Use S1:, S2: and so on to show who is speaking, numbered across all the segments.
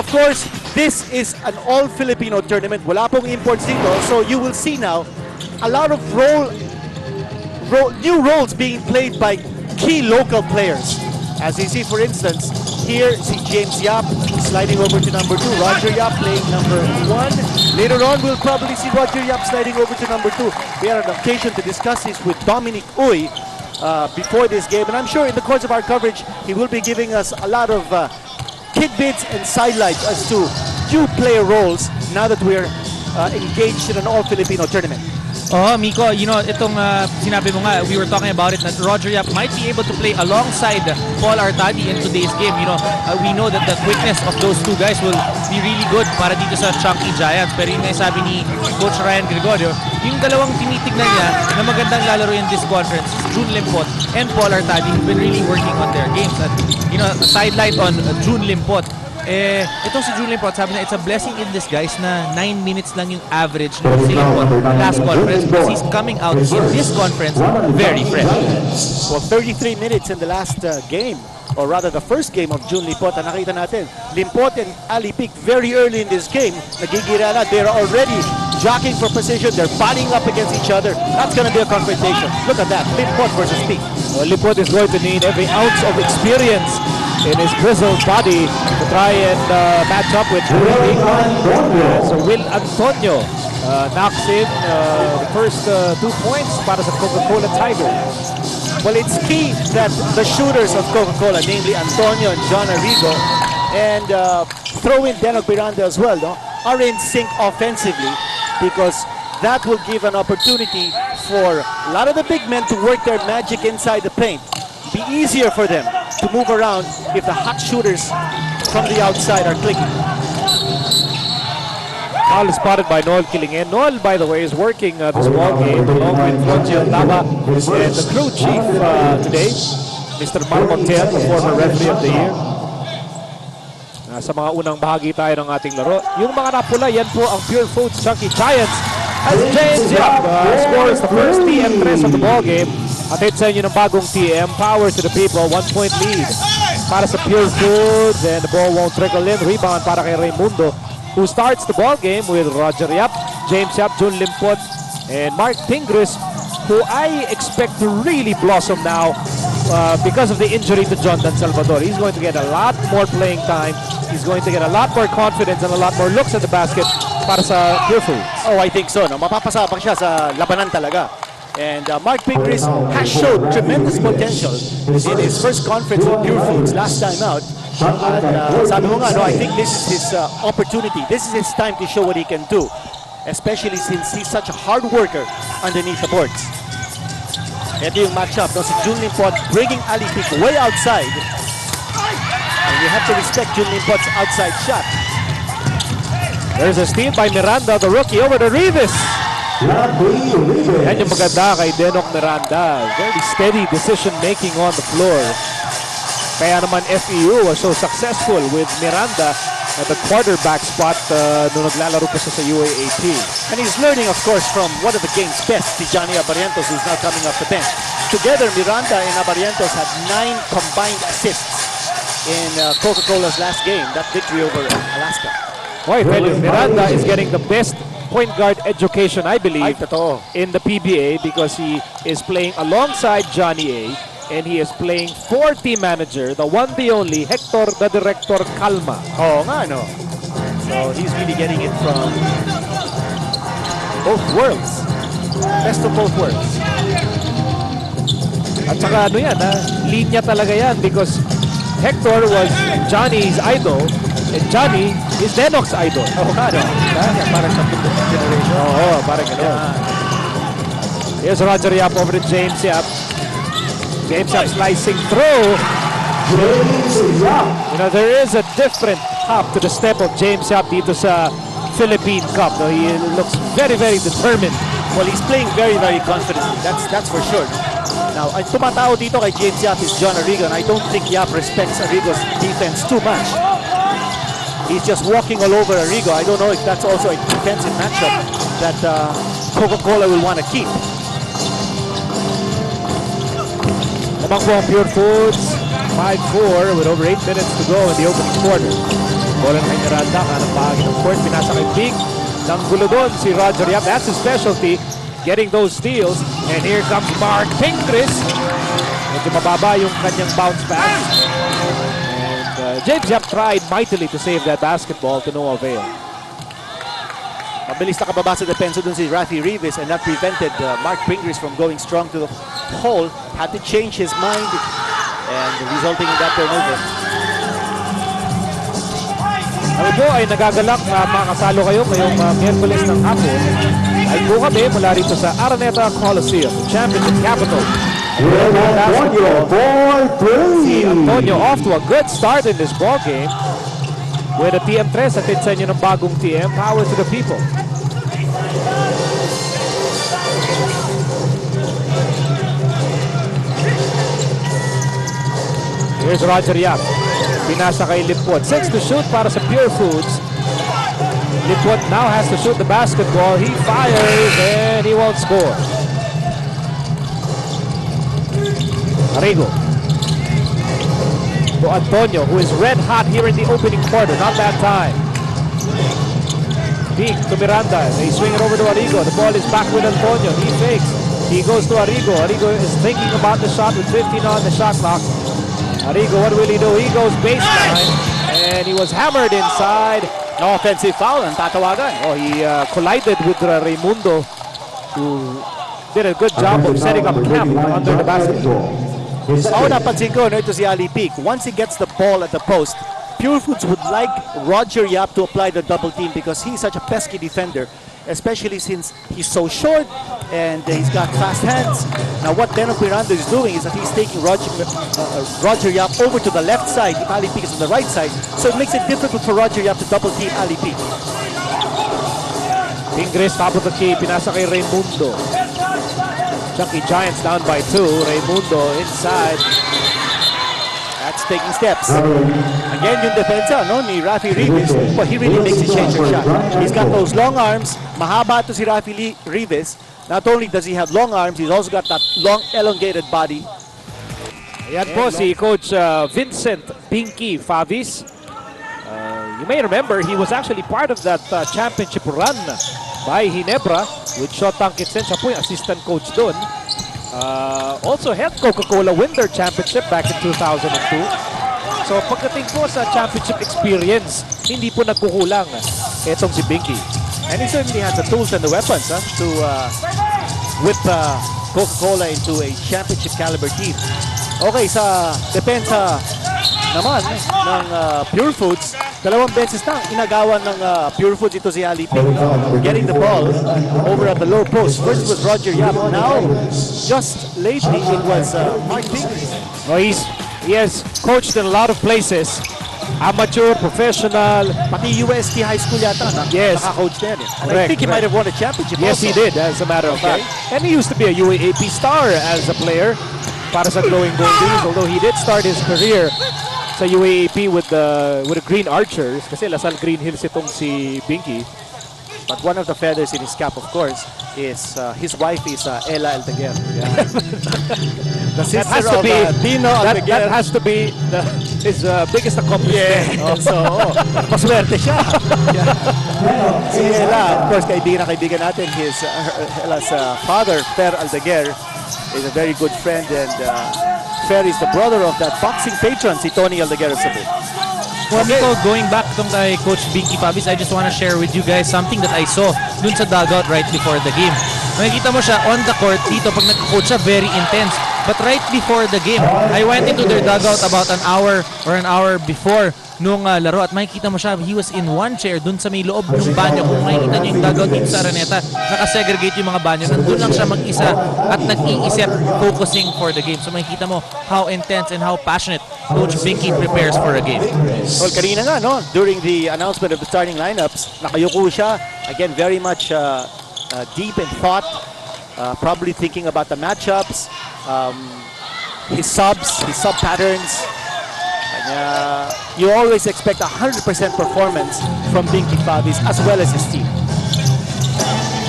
S1: of course, this is an all-Filipino tournament. Wala pong imports dito. So you will see now a lot of new roles being played by key local players. As you see, for instance, here see James Yap sliding over to number 2. Roger Yap playing number 1. Later on, we'll probably see Roger Yap sliding over to number 2. We had an occasion to discuss this with Dominic Uy before this game, and I'm sure in the course of our coverage, he will be giving us a lot of tidbits and sidelights as to new player roles now that we're engaged in an all-Filipino tournament.
S2: Oh, Miko, you know, itong sinabi mo nga, we were talking about it, that Roger Yap might be able to play alongside Paul Artadi in today's game. You know, we know that the quickness of those two guys will be really good para dito sa CHUNKEE Giants. Pero yun nga sabi ni Coach Ryan Gregorio, yung dalawang tinitignan niya na magandang lalaro in this conference, June Limpot and Paul Artadi, who've been really working on their games. At, you know, a sidelight on June Limpot. Itong si Julian Pot, sabi na it's a blessing in disguise na 9 minutes lang yung average ng Singapore last conference because he's coming out in this conference very fresh.
S1: Well, 33 minutes in the last game, or rather the first game of June Limpot. Nakita natin, Limpot and Ali Pic very early in this game, nagigira na. They're already jockeying for position. They're butting up against each other. That's going to be a confrontation. Look at that, Limpot versus Pic.
S3: Well, Limpot is going to need every ounce of experience in his grizzled body to try and match up with Pic. So Will Antonio knocks in the first 2 points para sa Coca-Cola Tigers.
S1: Well, it's key that the shooters of Coca-Cola, namely Antonio and John Arrigo, and throw in Denog Miranda as well, no, are in sync offensively, because that will give an opportunity for a lot of the big men to work their magic inside the paint. Be easier for them to move around if the hot shooters from the outside are clicking.
S3: Foul is spotted by Noel Kilingen. Noel, by the way, is working this ball game along with Foncio Lava and the crew chief today, Mr. Mar Montiel, the former referee of the year. Sa mga unang bahagi tayo ng ating laro. Yung mga napula, yan po ang Purefoods CHUNKEE Giants. As James Yap scores the first TM3 of the ball game. Atid sa inyo ng bagong TM, power to the people, 1-point lead para sa Purefoods, and the ball won't trickle in. Rebound para kay Raimundo, who starts the ball game with Roger Yap, James Yap, June Limpot, and Mark Tingris, who I expect to really blossom now because of the injury to John Dan Salvador. He's going to get a lot more playing time. He's going to get a lot more confidence and a lot more looks at the basket para sa Purefoods.
S1: Oh, I think so. No? Mapapasabak siya sa labanan talaga. And Mark Tingris has showed tremendous potential in his first conference with Purefoods last time out. At sabi mo nga, no, I think this is his opportunity. This is his time to show what he can do, especially since he's such a hard worker underneath the boards. Ito yung matchup, no? Si June Limpot bringing Ali Pic way outside. And you have to respect June Limpot's outside shot.
S3: There's a steal by Miranda, the rookie, over to Rivas. Yan yung maganda kay Denog Miranda. Very steady decision-making on the floor. Kaya naman FEU was so successful with Miranda at the quarterback spot nung naglalaro pa siya sa UAAP.
S1: And he's learning, of course, from one of the game's best, si Johnny Abarientos, who's now coming off the bench. Together, Miranda and Abarientos had 9 combined assists in Coca-Cola's last game, that victory over Alaska.
S3: Boy, Miranda is getting the best point guard education, I believe, in the PBA, because he is playing alongside Johnny A, and he is playing for team manager, the one, the only, Hector the Director Calma.
S1: Oh, nga, no? So he's really getting it from both worlds. Best of both worlds.
S3: At saka ano yan, linya talaga yan, because Hector was Johnny's idol, and Johnny is Denok's idol.
S1: Oh, nga, no? Parang sa generation.
S3: Oo, parang gano'n. Here's Roger Yap over to James Yap. James Yap slicing through. You know, there is a different hop to the step of James Yap dito sa Philippine Cup. So he looks very, very determined.
S1: Well, he's playing very, very confidently. That's for sure. Now, ang tumatao dito kay James Yap is John Arrigo, and I don't think Yap respects Arrigo's defense too much. He's just walking all over Arrigo. I don't know if that's also a defensive matchup that Coca-Cola will want to keep.
S3: Among po ang Purefoods, 5-4 with over 8 minutes to go in the opening quarter. Bola na kay Miranda, kanang bahagi ng court, pinasa kay Big. Nang gulo doon si Roger Yap. That's his specialty, getting those steals. And here comes Mark Pingris. Medyo mababa yung kanyang bounce pass. And James Yap tried mightily to save that basketball to no avail.
S1: Mabilis na kababa sa depensa dun si Rafi Rivas, and that prevented Mark Pingris from going strong to the hole. Had to change his mind, and resulting in that turnover.
S3: Kami po ay nagagalak na makasalo kayo ngayong Miyerkules ng hapon. Ay po kami mula rito sa Araneta Coliseum, Championship Capital. Si Antonio off to a good start in this ball game. With a TM3, atid sa inyo ng bagong TM, power to the people. Here's Roger Yap. Pinasa kay Lipwot. 6 to shoot para sa Purefoods. Lipwot now has to shoot the basketball. He fires and he won't score. Arrigo. To Antonio, who is red hot here in the opening quarter. Not that time. Big to Miranda. They swing it over to Arrigo. The ball is back with Antonio. He fakes. He goes to Arrigo. Arrigo is thinking about the shot with 15 on the shot clock. Arrigo, what will he do? He goes baseline. And he was hammered inside.
S1: No offensive foul ang tatawagan.
S3: Oh, he collided with Raimundo, who did a good job of setting up camp under the basketball.
S1: Oh, napansin ko, ito si Ali Peak. Once he gets the ball at the post, Purefoods would like Roger Yap to apply the double team because he's such a pesky defender, especially since he's so short and he's got fast hands. Now what Denok Miranda is doing is that he's taking Roger Yap over to the left side if Ali Peak is on the right side, so it makes it difficult for Roger Yap to double team Ali Peak.
S3: Ingres, top of the key, pinasa kay Raimundo. Chunky Giants down by 2. Raimundo inside.
S1: That's taking steps. Again, yung depensa ni Rafi Rivas, but he really makes a change of shot. He's got those long arms. Mahaba to si Rafi Rivas. Not only does he have long arms, he's also got that long elongated body.
S3: Ayan po si Coach Vincent Pinky Favis. You may remember, he was actually part of that championship run by Ginebra with Shot Tankitsen. Siya po yung assistant coach doon. Also helped Coca-Cola win their championship back in 2002. So pagdating po sa championship experience, hindi po nagkukulang etong si Pinky.
S1: And he certainly has the tools and the weapons to whip Coca-Cola into a championship caliber team. Okay, sa depensa naman ng Purefoods, dalawang beses na inagawan ng Purefoods ito si Ali Ping, getting the ball over at the low post. First was Roger Yap. Now, just lately, it was Mark Ping.
S3: Oh, he has coached in a lot of places. Amateur, professional.
S1: Pati UST High School yata
S3: Yes.
S1: naka-coach there. And
S3: Correct,
S1: I think he might have won a championship
S3: Yes,
S1: also.
S3: he did, as a matter of
S1: Okay.
S3: fact. And he used to be a UAAP star as a player para sa Glowing Goldies, although he did start his career sa UAAP with the Green Archers kasi Lasal Green Hills itong si Pinky.
S1: But one of the feathers in his cap, of course, is his wife is Ella Alteguer. The sister
S3: That has to
S1: of
S3: be
S1: Dino
S3: that
S1: Alteguer.
S3: has to be his biggest accomplishment.
S1: So, maswerte siya. Si Ella, of course, kaibigan natin. Ella's father, Per Alteguer, is a very good friend, and Per is the brother of that boxing patron, si Tony Alteguer of Cebu.
S2: Well, Nico, going back to kay Coach Binky Favis, I just want to share with you guys something that I saw dun sa dugout right before the game. Makikita mo siya on the court dito pag nagko-coach siya, very intense. But right before the game, I went into their dugout about an hour before nung laro at makikita mo siya, he was in one chair dun sa may loob ng banyo. Kung makikita niyo yung dugout dito sa Araneta, nakasegregate yung mga banyo. Nandun lang siya mag-isa at nag-iisip, focusing for the game. So makikita mo how intense and how passionate Coach Binky prepares for a game.
S1: Well, kanina nga, during the announcement of the starting lineups, nakayuko siya. Again, very much deep in thought, probably thinking about the matchups, his sub patterns. You always expect 100% performance from Binky Favis as well as his team.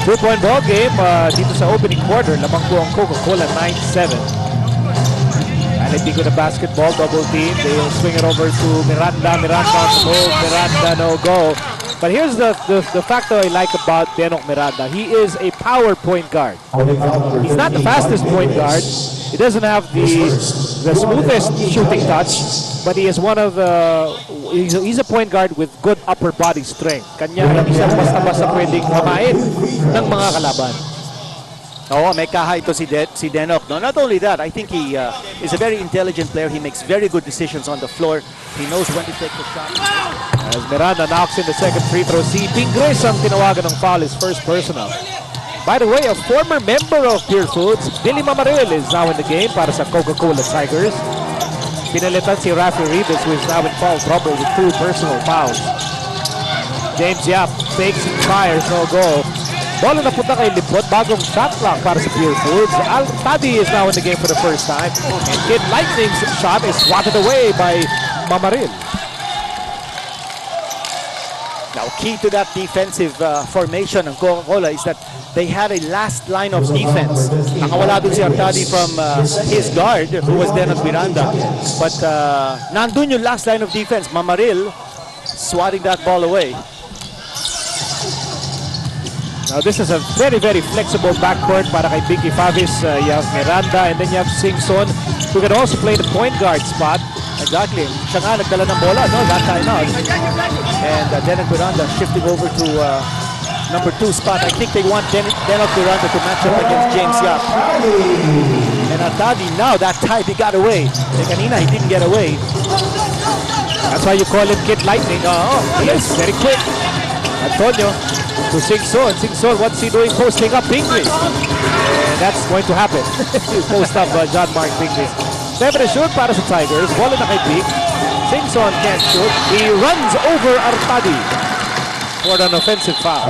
S3: 2-point ball game dito sa opening quarter. Lamang po ang Coca-Cola 9-7. Alipig with the basketball, double team. They'll swing it over to Miranda. Miranda on the move. Miranda, no go. But here's the factor I like about Benok Miranda. He is a power point guard. He's not the fastest point guard. He doesn't have the smoothest shooting touch, but he is one of the he's a point guard with good upper body strength. Kanya hindi siya basta-basta pwedeng mamain ng mga kalaban.
S1: Oo, may kaha ito si Denok. No, not only that, I think he is a very intelligent player. He makes very good decisions on the floor. He knows when to take the shot.
S3: As Miranda knocks in the second free throw, si Pingres ang tinawagan ng foul, his first personal. By the way, a former member of Purefoods, Billy Mamaril, is now in the game para sa Coca-Cola Tigers. Pinalitan si Rafi Rivas, who is now in foul trouble with 2 personal fouls. James Yap fakes and fires, no goal. Bola na punta kay Lipot, bagong shot clock para sa Purefoods. Tadi is now in the game for the first time. And Kid Lightning's shot is swatted away by Mamaril.
S1: Now, key to that defensive formation ng Coca-Cola is that they had a last line of defense. Nakawala dun si Artadi from his guard, who was then at Miranda. But nandun yung last line of defense. Mamaril swatting that ball away.
S3: Now this is a very, very flexible backcourt para kay Binky Favis. You have Miranda and then you have Singson, who can also play the point guard spot.
S1: Exactly. Siya nga nagdala ng bola, no? That time out. And Denok Miranda shifting over to number 2 spot. I think they want Denok Miranda to match up against James Yap. And Artadi, now that time he got away. Kanina he didn't get away.
S3: That's why you call him Kid Lightning. He is very quick. Antonio to Singson. Singson, what's he doing? Posting up Pingris. And that's going to happen. Post up John Mark Pingris. Never shoot para sa Tigers. Bola na kay Pig. Singson can't shoot. He runs over Artadi for an offensive foul.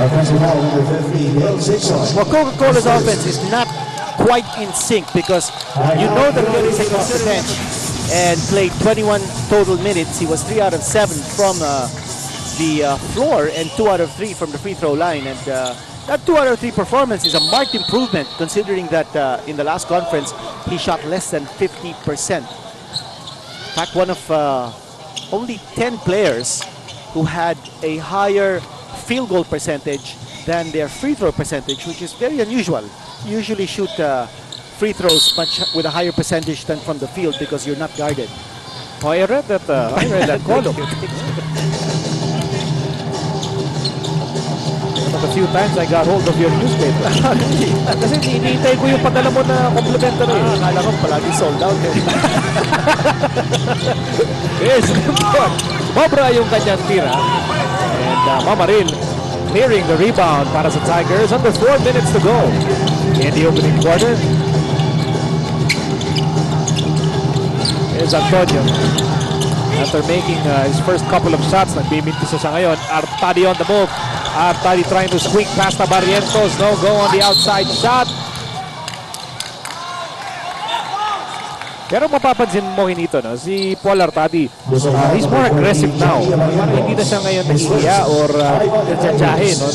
S1: Well, Coca-Cola's offense is not quite in sync because you know that when he's off the bench and played 21 total minutes, he was 3 out of 7 from the floor and 2 out of 3 from the free throw line. And that 2 out of 3 performance is a marked improvement considering that in the last conference, he shot less than 50%. In fact, one of only 10 players who had a higher field goal percentage than their free throw percentage, which is very unusual. You usually shoot free throws with a higher percentage than from the field because you're not guarded.
S3: Oh, I read that column. But a few times I got hold of your newspaper. Kasi hinihintay ko yung padala mo na complimentary.
S1: Akala ko palagi sold out.
S3: Yes, Bobra yung kanyang tira. And Mamaril clearing the rebound para sa Tigers. Under 4 minutes to go in the opening quarter. Here's Antonio. After making his first couple of shots, nagbimintis siya ngayon. Artadi on the move. Artadi trying to squeak past Barrientos. No go on the outside shot. Pero mapapansin mo hinito, no? Si Paul Artadi, he's more aggressive now. Parang hindi na siya ngayon nahihiya or natsatsahe, no?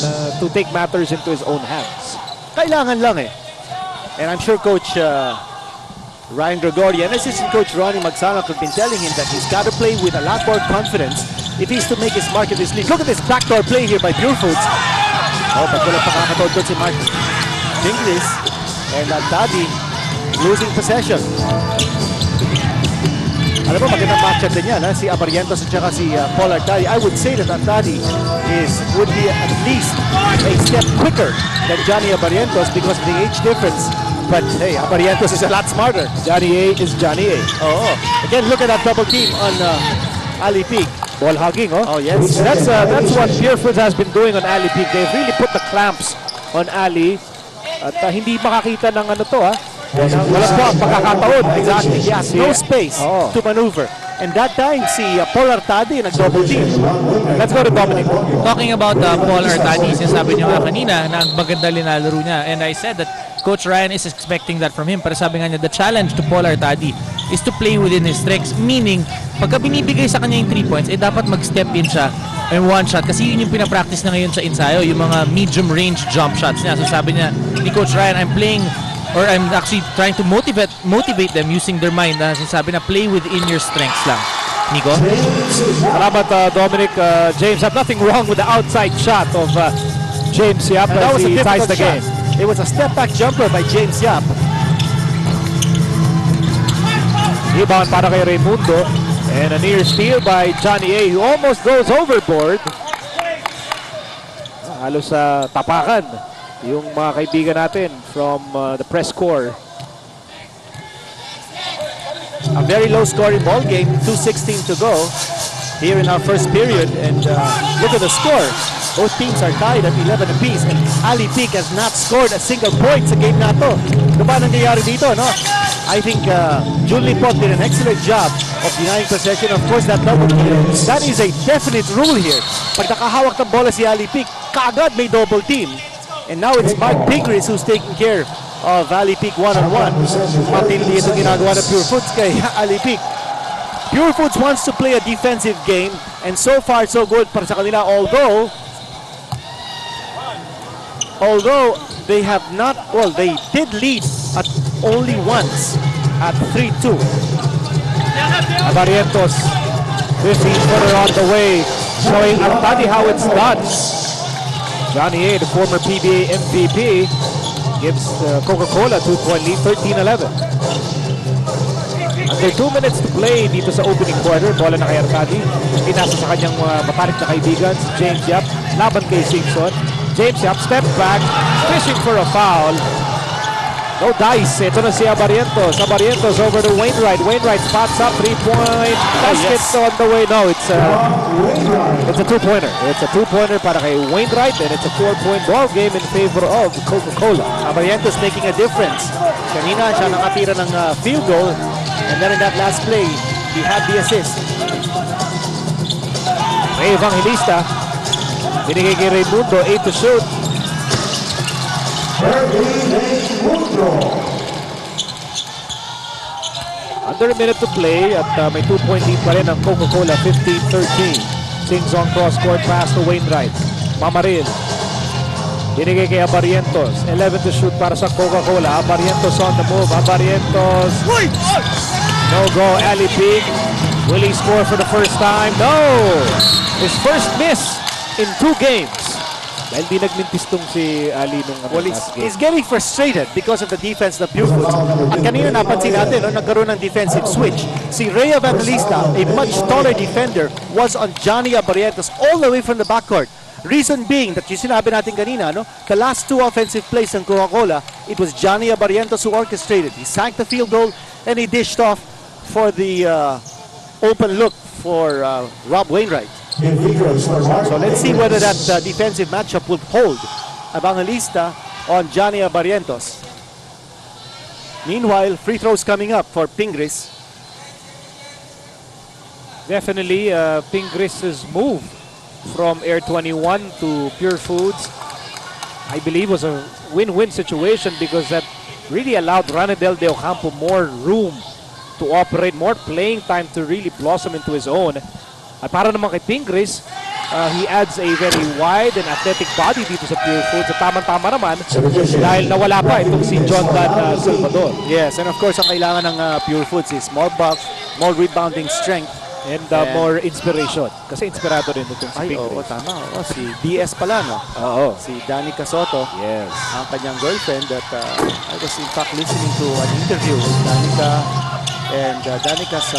S3: To take matters into his own hands.
S1: Kailangan lang eh. And I'm sure Coach Ryan Gregory and Assistant Coach Ronnie Magsanak have been telling him that he's got to play with a lot more confidence if he's to make his mark in this league. Look at this backdoor play here by Purefoods. Oh, but wala pakakatawad doon si Mark Inglis. And Artadi losing possession. Alam mo, magandang matchup din yan, ha? Si Abarientos at saka si Paul Artadi. I would say that Artadi would be at least a step quicker than Johnny Abarientos because of the age difference. But hey, Abarientos is a lot smarter.
S3: Johnny A is Johnny A.
S1: Oh, again, look at that double team on Ali Peak.
S3: Ball hugging, oh.
S1: Oh, yes.
S3: That's what Purefoods has been doing on Ali Peak. They've really put the clamps on Ali. At hindi makakita ng ano to, ha? Wala pa pagkakataon.
S1: Exactly. He has no space to maneuver. And that time, si Paul Artadi nag-double team.
S3: Let's go to Dominic.
S2: Talking about Paul Artadi, sinasabi niyo nga kanina na maganda linalaro niya. And I said that Coach Ryan is expecting that from him. Pero sabi nga niya, the challenge to Paul Artadi is to play within his strengths. Meaning, pagka binibigay sa kanya yung 3 points, dapat mag-step in siya and one shot. Kasi yun yung pinapractice na ngayon sa ensayo, yung mga medium range jump shots niya. So sabi niya ni Coach Ryan, I'm playing or I'm actually trying to motivate them using their mind na sinasabi na play within your strengths lang. Nico?
S3: Salamat, Dominic. James, have nothing wrong with the outside shot of James Yap
S1: That
S3: as
S1: was a
S3: he ties
S1: difficult
S3: the game.
S1: shot. It was a step-back jumper by James Yap.
S3: Rebound para kay Raimundo. And a near steal by Johnny A, who almost goes overboard. Halos sa tapakan yung mga kaibigan natin from the press corps.
S1: A very low-scoring ball game, 2:16 to go here in our first period. And look at the score. Both teams are tied at 11 apiece. And Ali Peak has not scored a single point sa game na to. Ano ba nangyayari dito, no? I think Jun Lipot did an excellent job of denying possession. Of course, that double team, that is a definite rule here. Pag nakahawak ng bola si Ali Peak, kaagad may double team. And now it's Mark Pingris who's taking care of Ali Peak one-on-one. Matindi ito ginagawa ng Purefoods kay Ali Peak. Purefoods wants to play a defensive game, and so far so good para sa kanila, although they have not, well, they did lead at only once at 3-2.
S3: Barrientos, 15-footer on the way, showing Artadi how it's done. Johnny A, the former PBA MVP, gives Coca-Cola 2-point lead, 13-11. Under 2 minutes to play dito sa opening quarter. Bola na kay Artadi. Pinasa sa kanyang matarik na kaibigan, si James Yap. Laban kay Simpson. James Yap, step back, fishing for a foul. No dice. Ito na si Abarientos. Abarientos over to Wainwright. Wainwright spots up, 3-point. Basket on the way. No, it's a two-pointer. It's a two-pointer para kay Wainwright, and it's a 4-point ball game in favor of Coca-Cola.
S1: Abarientos making a difference. Kanina siya nakatira ng field goal, and then in that last play, he had the assist.
S3: Ray Evangelista, binigay kay Raimundo, 8 to shoot. Under a minute to play at may 2-point lead pa rin ang Coca-Cola, 15-13. Sing-song cross-court pass to Wainwright. Mamaril. Binigay kay Abarientos. 11 to shoot para sa Coca-Cola. Abarientos on the move. Abarientos. No go. Ali Pig. Will he score for the first time? No! His first miss in 2 games. Dahil di nagmintis tong si Ali nung last game.
S1: He's getting frustrated because of the defense ng Purefoods. At kanina napansin natin, nagkaroon ng defensive switch. Si Ray Evangelista, a much taller defender, was on Johnny Abarientos all the way from the backcourt. Reason being that yung sinabi natin kanina, the last 2 offensive plays ng Coca-Cola, it was Johnny Abarientos who orchestrated. He sank the field goal and he dished off for the open look for Rob Wainwright. So let's see whether that defensive matchup will hold. Evangelista on Johnny Abarientos. Meanwhile, free throws coming up for Pingris.
S3: Definitely, Pingris's move from Air 21 to Purefoods, I believe, was a win-win situation because that really allowed Ranedel De Ocampo more room to operate, more playing time to really blossom into his own. At para naman kay Pingris, he adds a very wide and athletic body dito sa Purefoods. At tamang-tama naman dahil nawala pa itong si John Dan Salvador.
S1: Yes, and of course, ang kailangan ng Purefoods is more bulk, more rebounding strength,
S3: and more inspiration. Kasi inspirado rin itong si Pingris.
S1: Oo, tama. Si DS pala, no?
S3: Oo.
S1: Si Danica Soto,
S3: Yes.
S1: ang kanyang girlfriend that I was in fact listening to an interview with Danica and Danica's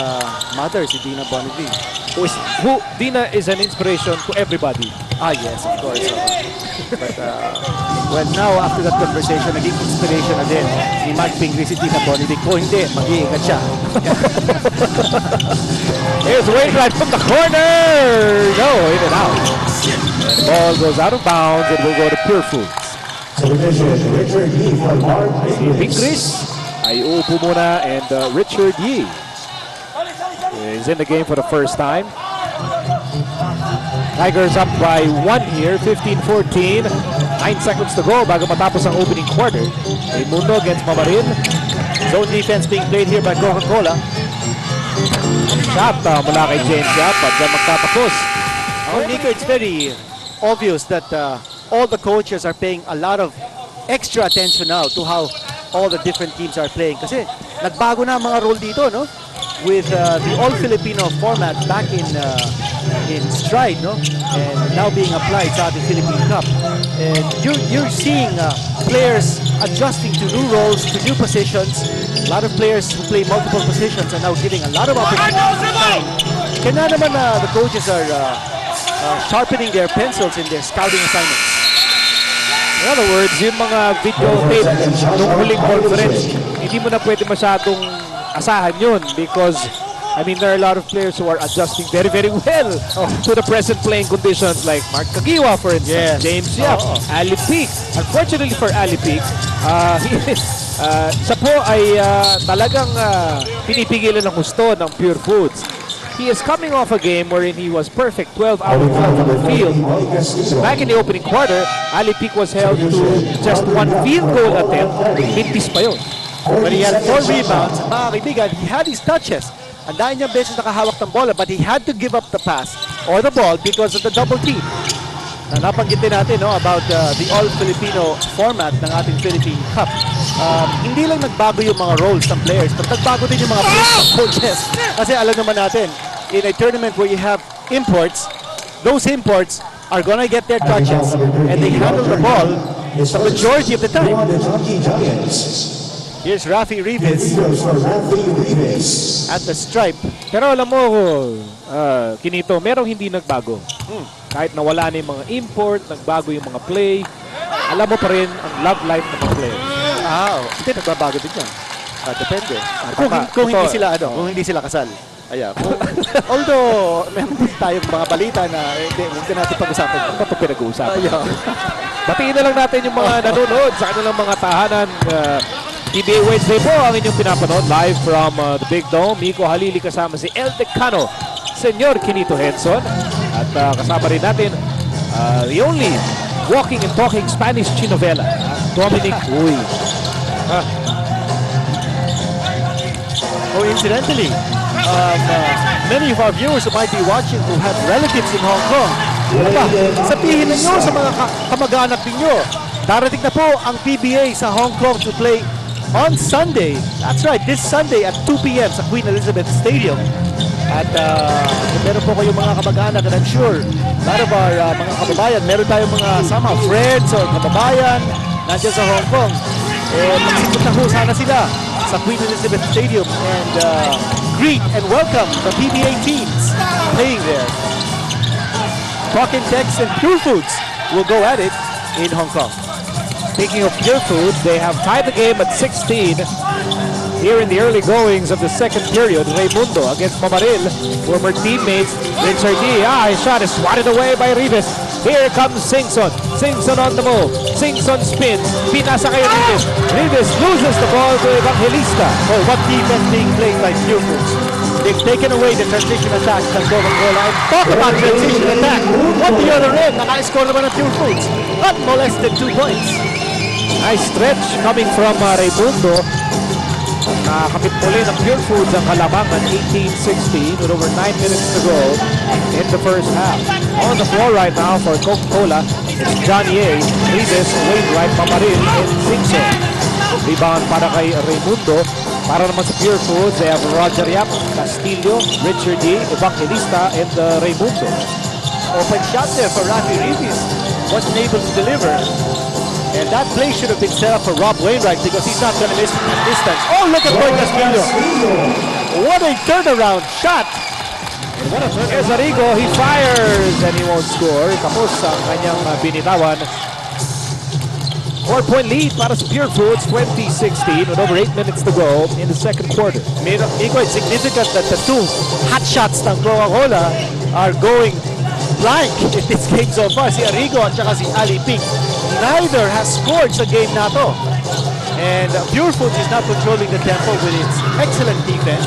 S1: mother, si Dina Bonneville.
S3: Who Dina is an inspiration to everybody.
S1: Yes, of course. But well, now after that conversation, naging inspiration na din ni Mark Pingris si Dina Bonneville. Kung hindi, mag-iingat siya.
S3: Here's Wainwright from the corner. No, in and out. And the ball goes out of bounds and will go to Purefoods. Si Pingris ay uupo muna, and Richard Yee is in the game for the first time. Tigers up by 1 here, 15-14. 9 seconds to go bago matapos ang opening quarter. Raimundo against Mamarin.
S1: Zone defense being played here by Coca-Cola.
S3: Shot mula kay James Yap at magtatapos.
S1: Nico, it's very obvious that all the coaches are paying a lot of extra attention now to how all the different teams are playing. Kasi nagbago na ang mga role dito, no? With the all-Filipino format back in stride, no? And now being applied sa ating Philippine Cup. And you're seeing players adjusting to new roles, to new positions. A lot of players who play multiple positions are now getting a lot of opportunities to shine. Kaya na naman the coaches are sharpening their pencils in their scouting assignments.
S3: In other words, yung mga videotape nung huling conference, hindi mo na pwede masyadong asahan yun because I mean, there are a lot of players who are adjusting very, very well to the present playing conditions like Mark Kagiwa, for instance, James Yap, Ali Peak. Unfortunately for Ali Peak, siya po ay talagang pinipigilan ng gusto ng Purefoods. He is coming off a game wherein he was perfect 12 out of 12 from the field. Back in the opening quarter, Ali Peak was held to just one field goal attempt. Mintis pa yun.
S1: But he had 4 rebounds. Mga kaibigan, he had his touches. Ang dahil niyang beses nakahawak ng bola, but he had to give up the pass or the ball because of the double team. Na napanggit din natin about the all-Filipino format ng ating Philippine Cup. Hindi lang nagbago yung mga roles ng players, but nagbago din yung mga coaches. Kasi alam naman natin, in a tournament where you have imports, those imports are gonna get their touches and they handle the ball the majority of the time. Here's Rafi Rivas at the stripe.
S3: Pero alam mo, Kinito, merong hindi nagbago. Kahit nawala na yung mga import, nagbago yung mga play, alam mo pa rin ang love life ng mga players.
S1: Hindi, nagbabago din yan. Depende. Kung hindi sila, kung hindi sila kasal. Although, meron din tayong mga balita na huwag na natin pag-usapan.
S3: Ano ito pinag-uusapan? Batiin na lang natin yung mga nanonood sa kanilang mga tahanan. PBA Wednesday po ang inyong pinapanood live from the Big Dome. Miko Halili kasama si El Decano, Senyor Kinito Henson. At kasama rin natin the only walking and talking Spanish chinovela, Dominic Uy.
S1: Incidentally, many of our viewers who might be watching who have relatives in Hong Kong, sabihin ninyo sa mga kamag-anak ninyo, darating na po ang PBA sa Hong Kong to play on Sunday. That's right, this Sunday at 2 p.m. sa Queen Elizabeth Stadium. At meron po kayong mga kamag-anak and I'm sure a lot of our mga kababayan, meron tayong mga sama friends or kababayan nandiyan sa Hong Kong. Magsikot na ho sana sila sa Queen Elizabeth Stadium and greet and welcome the PBA teams playing there. Talk and Text and Purefoods will go at it in Hong Kong.
S3: Speaking of Purefoods, they have tied the game at 16 here in the early goings of the second period. Raimundo against Mamaril, former teammates. Richard D. His shot is swatted away by Rivas. Here comes Singson. Singson on the move. Singson spins. Pinasa kay Rivas. Rivas loses the ball to Evangelista.
S1: What defense being played by Purefoods. They've taken away the transition attack ng Coca-Cola. And talk about transition attack. On the other end, naka-score naman ng Purefoods. Unmolested 2 points.
S3: Nice stretch coming from Raimundo. Nakakapit muli ng Purefoods ang kalamangan 18-16 with over 9 minutes to go in the first half. On the floor right now for Coca-Cola, it's Johnny A, Rivas, Wainwright, Pamaril, and Singson. Rebound para kay Raimundo. Para naman sa Purefoods, they have Roger Yap, Castillo, Richard D, Evangelista, and Raimundo.
S1: Open shot there for Rafi Rivas. Wasn't able to deliver. And that play should have been set up for Rob Wainwright because he's not going to miss from distance. Oh, look at Boy Castillo. What a turnaround shot.
S3: Here's Arrigo. He fires and he won't score. Tapos ang kanyang binitawan. 4-point lead para sa Purefoods, 20-16 with over 8 minutes to go in the second quarter.
S1: Miko, it's significant that the 2 hot shots ng Coca-Cola are going blank in this game so far. Si Arrigo at saka si Ali Pink. Neither has scored sa game na to. And Purefoods is not controlling the tempo with its excellent defense.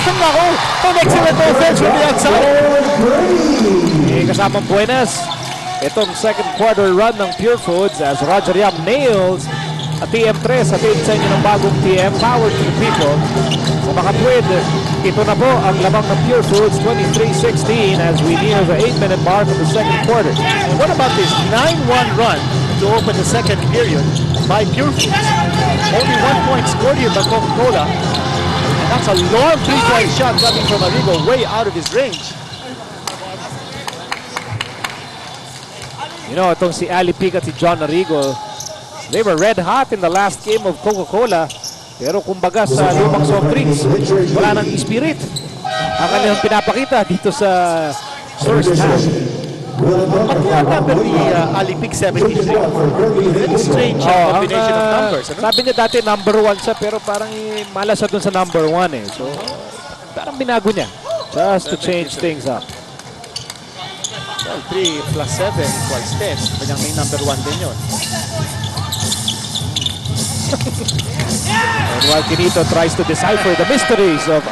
S1: Nako, an excellent offense from the outside.
S3: Kasamang buenas. Itong second quarter run ng Purefoods as Roger Yam nails a TM3 sa team sa inyo ng bagong TM, Power to the People. Sa makatwid, ito na po ang lamang ng Purefoods, 23-16 as we near the 8-minute mark of the second quarter.
S1: And what about this 9-1 run to open the second period? by Purefoods. Only 1 point scored here by Coca-Cola. And that's a long 3-point shot coming from Arrigo, way out of his range.
S3: You know, itong si Ali Pic at si John Arrigo, they were red hot in the last game of Coca-Cola. Pero kumbaga sa lumang soft drinks, wala nang spirit. Ang kanilang pinapakita dito sa first half.
S1: But what happened to Ali Pic 73? Very strange combination of numbers. Ano?
S3: Sabi niya dati number 1 siya, pero parang malas siya dun sa number 1 eh. So, parang binago niya. Just to change things up.
S1: Well, 3 plus 7 equals 10. Kanyang may number 1 din yun.
S3: And while Quinito tries to decipher the mysteries of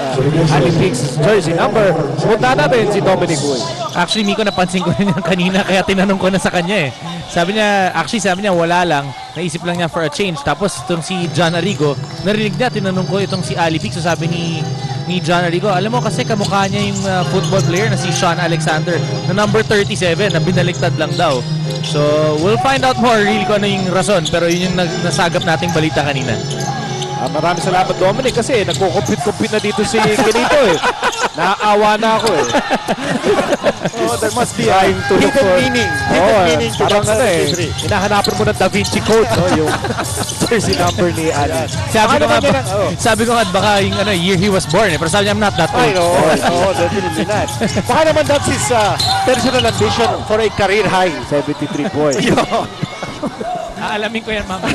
S3: Ali Pic's jersey number, punta natin si Dominic Uy.
S2: Actually, Miko, napansin ko rin yan kanina kaya tinanong ko na sa kanya eh. Sabi niya wala lang. Naisip lang niya for a change. Tapos itong si John Arrigo, narinig niya, tinanong ko itong si Ali Pic. So sabi ni John Arrigo, alam mo kasi kamukha niya yung football player na si Sean Alexander na number 37 na binaliktad lang daw. So we'll find out more really kung ano yung rason. Pero yun yung nasagap nating balita kanina.
S3: Maraming salamat, Dominic, kasi nagko-compute na dito si Quinito eh. Naaawa na ako eh.
S1: Oh, there must be a hidden meaning. Hidden meaning to
S3: parang
S1: that 73.
S3: hinahanapan mo ng Da Vinci Code, no? Yung jersey number ni Ali.
S2: Sabi ko nga baka yung year he was born eh. Pero sabi niya, I'm not that old.
S1: I know. Oh, definitely not. Baka naman that's his personal ambition for a career high.
S3: 73 points.
S2: Aalamin ko yan, mama.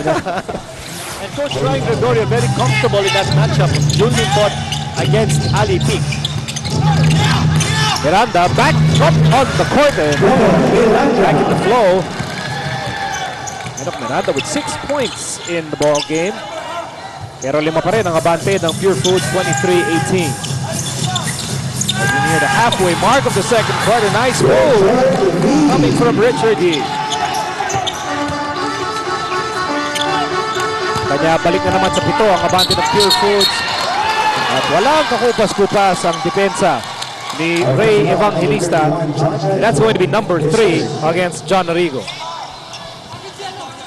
S1: And Coach Ryan Gregorio very comfortable in that matchup. Junlin fought against Ali Pic.
S3: Miranda back up on the court and back in the flow. Enoch Miranda with 6 points in the ball game. Pero 5 pa rin ang abante ng Purefoods, 23-18. As we near the halfway mark of the second quarter, nice move coming from Richard D. Kanya balik na naman sa 7 ang abante ng Purefoods. At walang kakupas-kupas ang depensa ni Ray Evangelista. That's going to be number 3 against John Arrigo.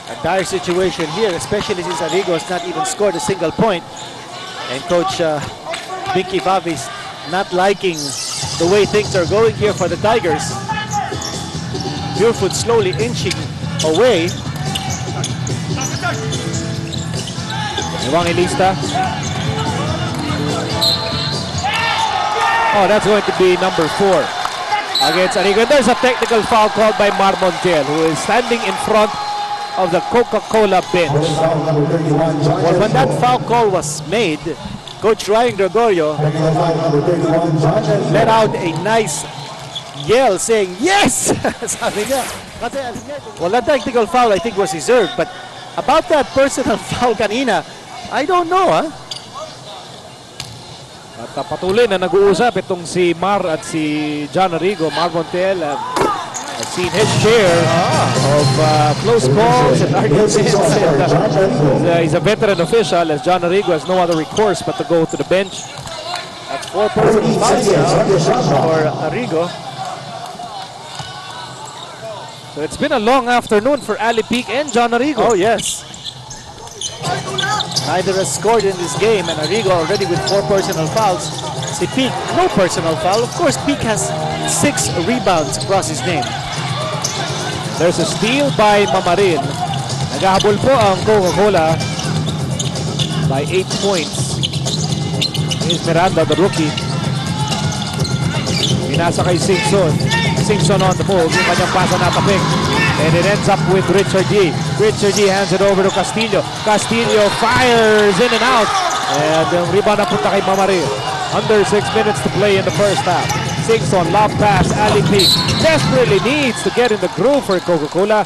S1: A dire situation here, especially since Arrigo has not even scored a single point. And Coach Vicky Bavis not liking the way things are going here for the Tigers. Purefoods slowly inching away.
S3: Evangelista. Oh, that's going to be number 4 against Arrigo. And there's a technical foul called by Mar Montiel, who is standing in front of the Coca-Cola bench.
S1: Well, when that foul call was made, Coach Ryan Gregorio let out a nice yell saying, yes! Sabi niya. Well, that technical foul I think was deserved, but about that personal foul kanina, I don't know, huh?
S3: At patuloy na nag-uusap itong si Mar at si John Arrigo. Mar Montiel has seen his share of close calls and arguments. He's a veteran official, as John Arrigo has no other recourse but to go to the bench.
S1: That's 4 personal fouls for Arrigo.
S3: So it's been a long afternoon for Ali Pic and John Arrigo.
S1: Oh, yes. Neither has scored in this game, and Arrigo already with 4 personal fouls. Si Pic, no personal foul. Of course, Pic has 6 rebounds across his name.
S3: There's a steal by Mamarin. Naghahabol po ang Coca-Cola by 8 points. Here's Miranda, the rookie. Pinasa kay Singson. Singson on the move. Yung kanyang pasa natapik. And it ends up with Richard D. Richard D hands it over to Castillo. Castillo fires in and out. And yung rebound napunta kay Mamarin. Under 6 minutes to play in the first half. Singson, lob pass, Ali Pic. Desperately needs to get in the groove for Coca-Cola.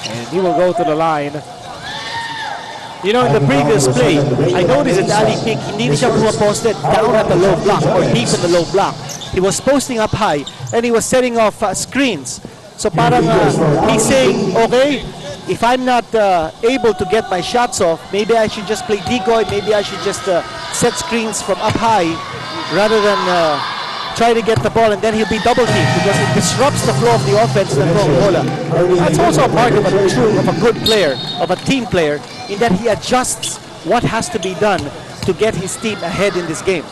S3: And he will go to the line.
S1: You know, in the previous play, I noticed that Ali Pic, hindi siya pumaposted down at the low block or deep in the low block. He was posting up high and he was setting off screens. So parang he's saying, okay, if I'm not able to get my shots off, maybe I should just play decoy, maybe I should just set screens from up high rather than try to get the ball, and then he'll be double teamed because it disrupts the flow of the offense of Coca-Cola. That's also a mark of a good player, of a team player, in that he adjusts what has to be done to get his team ahead in this game.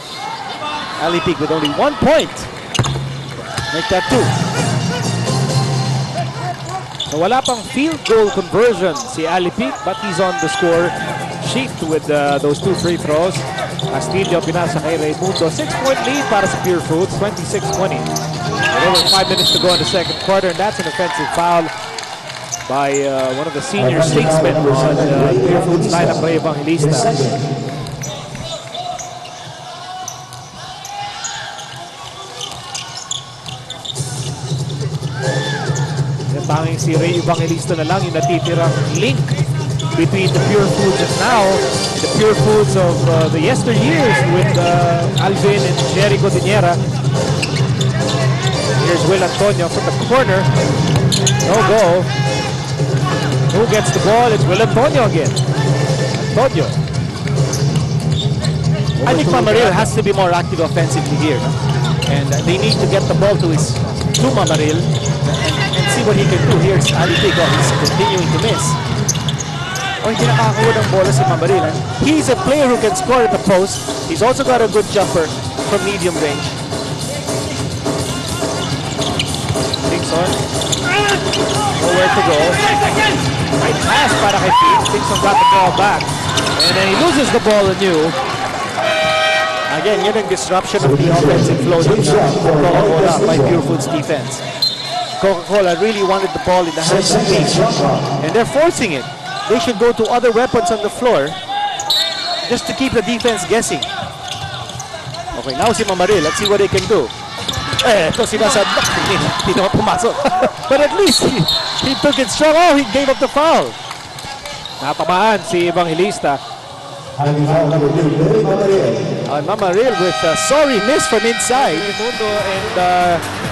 S1: Ali Peak with only 1 point. Make that 2.
S3: So wala pang field goal conversion si Ali Peak, but he's on the score sheet with those 2 free throws. Castillo pinasa kay Raimundo. 6-point lead para sa Purefoods, 26-20. Over 5 minutes to go in the second quarter, and that's an offensive foul by one of the senior statesmen on Purefoods lineup, Ray Evangelista. Tanging si Ray Evangelista na lang yung natitirang link between the Purefoods and now the Purefoods of the yesteryears with Alvin and Jerry Godinera. Here's Will Antonio from the corner. No go. Who gets the ball? It's Will Antonio again. Antonio.
S1: I think Mamaril has to be more active offensively here. No? And they need to get the ball to Mamaril and see what he can do. Here's Ali Peak. Oh, he's continuing to miss. Oh, hindi nakakakuha ng bola si Mamaril. He's a player who can score at the post. He's also got a good jumper from medium range. Dixon. Nowhere to go. Right pass para kay Peak. Dixon got the ball back.
S3: And then he loses the ball anew.
S1: Again, yun ang disruption of the offensive flow ng Coca-Cola by Purefoods defense. Coca-Cola really wanted the ball in the hands of Peak, and they're forcing it. They should go to other weapons on the floor just to keep the defense guessing. Okay, now si Mamaril. Let's see what they can do. Ito sinasabi. Hindi naman pumasok. But at least he took it strong. Oh, he gave up the foul.
S3: Natamaan si Evangelista.
S1: Mamaril with a sorry miss from inside.
S3: Raimundo and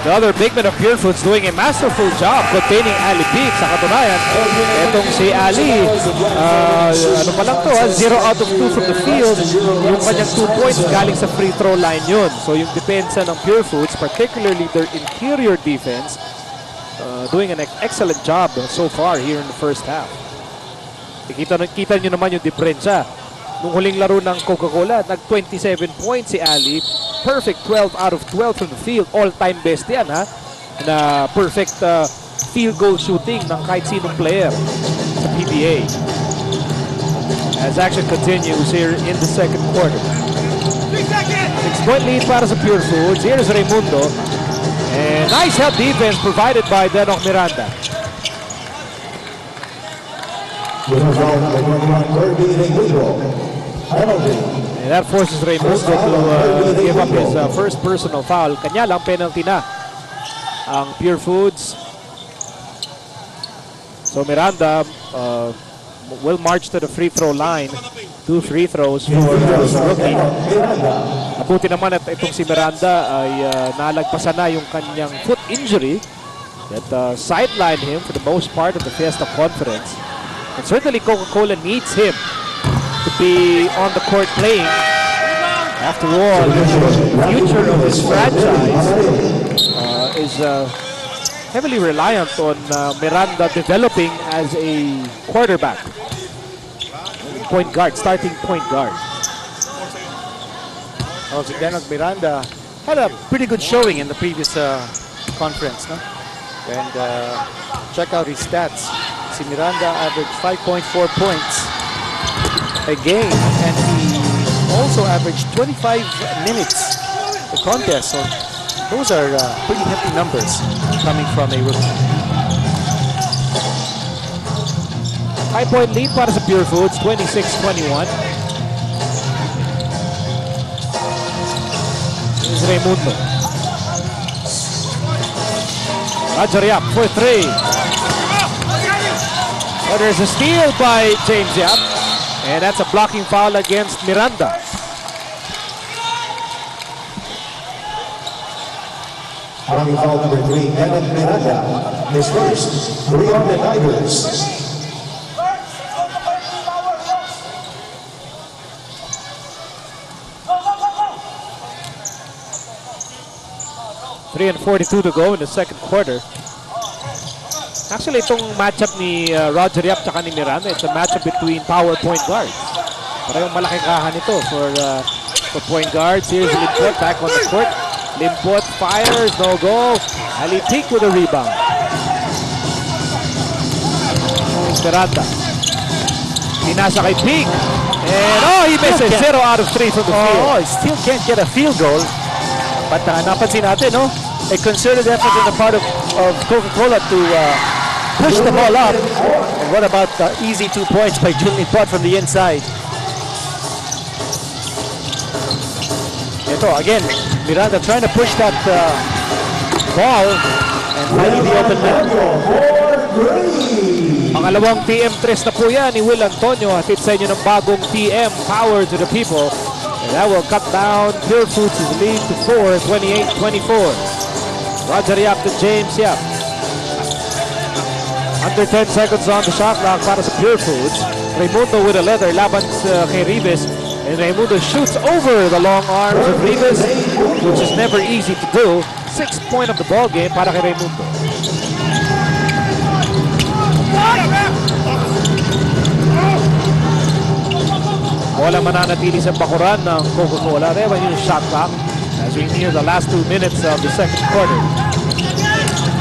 S3: the other big man of Purefoods doing a masterful job containing Ali Peak. Sa katunayan, etong si Ali, ano pa lang to, 0 out of 2 from the field. Yung kanyang 2 points galing sa free throw line yun. So yung depensa ng Purefoods, particularly their interior defense, doing an excellent job so far here in the first half. Kita nyo naman yung diferensya. Nung huling laro ng Coca-Cola, nag-27 points si Ali. Perfect 12 out of 12 from the field. All-time best yan, ha? Na perfect field goal shooting ng kahit sinong player sa PBA. As action continues here in the second quarter. 6-point lead para sa Purefoods. Here's Raimundo. And nice help defense provided by Denok Miranda. And that forces Raimundo to give up his first personal foul. Kanya lang penalty na ang Purefoods. So Miranda will march to the free throw line. 2 free throws for rookie. Mabuti naman at itong si Miranda ay nalagpasan na yung kanyang foot injury that sidelined him for the most part of the Fiesta Conference. And certainly Coca-Cola needs him to be on the court playing. After all, the future of this franchise is heavily reliant on Miranda developing as a quarterback. Point guard, starting point guard.
S1: Also, Denok Miranda had a pretty good showing in the previous conference, no? And check out his stats. Si Miranda averaged 5.4 points a game, and he also averaged 25 minutes a contest. So those are pretty hefty numbers coming from a rookie.
S3: 5-point lead para sa Purefoods, 26-21. This is Raimundo. Roger Yap for 3. But there's a steal by James Yap. And that's a blocking foul against Miranda.
S4: Blocking foul number 3, Evan Miranda. His first 3 on the Tigers.
S3: 3:42 to go in the second quarter. Actually, itong matchup ni Roger Yap tsaka ni Miranda, it's a matchup between power point guards. Parang malaki kahan ito for point guards. Here's Limpot back on the court. Limpot fires, no go. Ali Peak with a rebound. Miranda. Pinasa kay Peak. And he misses. 0 out of 3 from the field.
S1: He still can't get a field goal. But napansin natin, no? A concerted effort on the part of Coca-Cola to push the ball up. And what about the easy 2 points by Junli Pot from the inside? Ito, again, Miranda trying to push that ball and finding the open man.
S3: Pangalawang TM tres na po yan ni Will Antonio. Hatid sa inyo ng bagong TM, Power to the People. And that will cut down Purefoods' lead to 4, 28-24. Roger Yap to James Yap. Under 10 seconds on the shot clock para sa Purefoods. Raimundo with a leather laban kay Ribes. And Raimundo shoots over the long arms of Ribes, which is never easy to do. 6th point of the ball game para kay Raimundo. Bola mananatili sa bakuran ng Coca-Cola. They have a new shot clock as we near the last 2 minutes of the second quarter.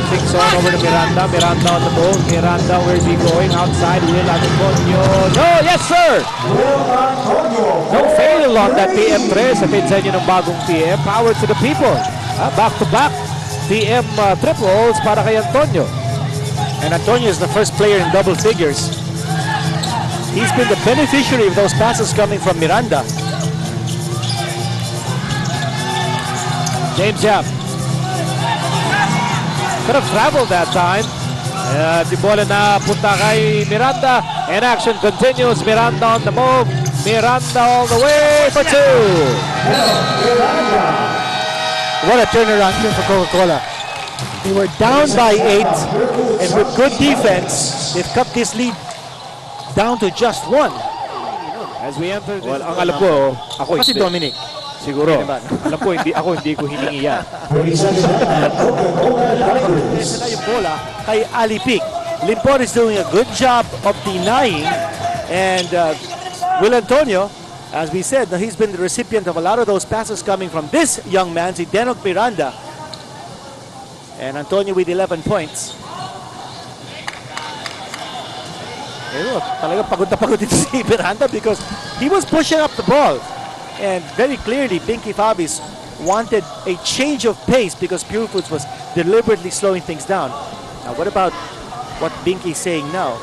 S3: 6 on over to Miranda. Miranda on the ball. Miranda, where is he going? Outside. Will Antonio. No, yes sir! No fail on that TM3. Atid sa inyo ng bagong TM. Power to the people. Back-to-back TM triples para kay Antonio.
S1: And Antonio is the first player in double figures. He's been the beneficiary of those passes coming from Miranda.
S3: James Yap. Could have traveled that time. Di bola na punta kay Miranda. And action continues. Miranda on the move. Miranda all the way for 2.
S1: What a turnaround here for Coca-Cola. They were down by 8, and with good defense, they've cut this lead down to just 1.
S3: As we enter this, well, ang alam ko, ako
S1: Kasi
S3: hindi.
S1: Dominic.
S3: Siguro. Alam ko, hindi ko hiningi yan.
S1: Ito na yung bola kay Ali Peak. Limpot is doing a good job of denying, and Will Antonio, as we said, he's been the recipient of a lot of those passes coming from this young man, si Denok Miranda. And Antonio with 11 points. Talaga pagod na pagod dito si Miranda because he was pushing up the ball. And very clearly, Binky Fabis wanted a change of pace because Purefoods was deliberately slowing things down. Now, what about what Binky is saying now?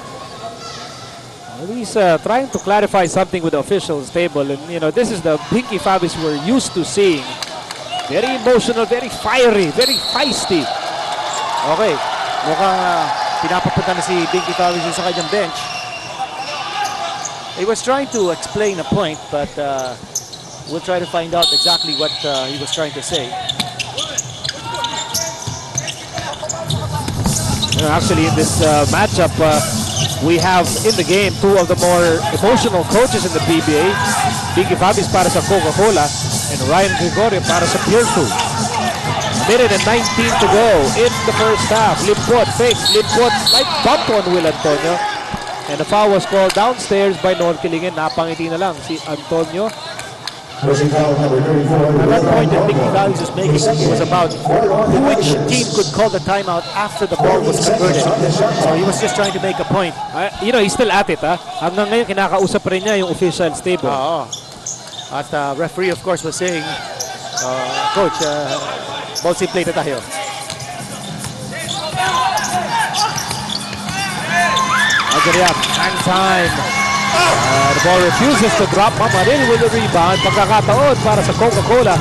S3: He's trying to clarify something with the officials table. And, this is the Binky Fabis we're used to seeing. Very emotional, very fiery, very feisty.
S1: Okay, mukhang pinapapunta na si Binky Fabis sa kanyang bench. He was trying to explain a point, but we'll try to find out exactly what he was trying to say.
S3: Actually, in this matchup, we have in the game 2 of the more emotional coaches in the PBA. Binky Fabis para sa Coca-Cola and Ryan Gregorio para sa Purefoods. Minute and 19 to go in the first half. Limpot fakes. Limpot slight bump on Will Antonio. And the foul was called downstairs by Noel Kilingen. Napangiti na lang si Antonio.
S1: At that point that Binky Fabis was making was about which team could call the timeout after the ball was converted. So he was just trying to make a point.
S3: He's still at it. Hanggang ngayon, kinakausap pa rin niya yung officials table.
S1: At referee, of course, was saying, Coach, ball si play na tayo.
S3: Agariap, hang time. The ball refuses to drop. Mamaril with the rebound. Pagkakataon para sa Coca-Cola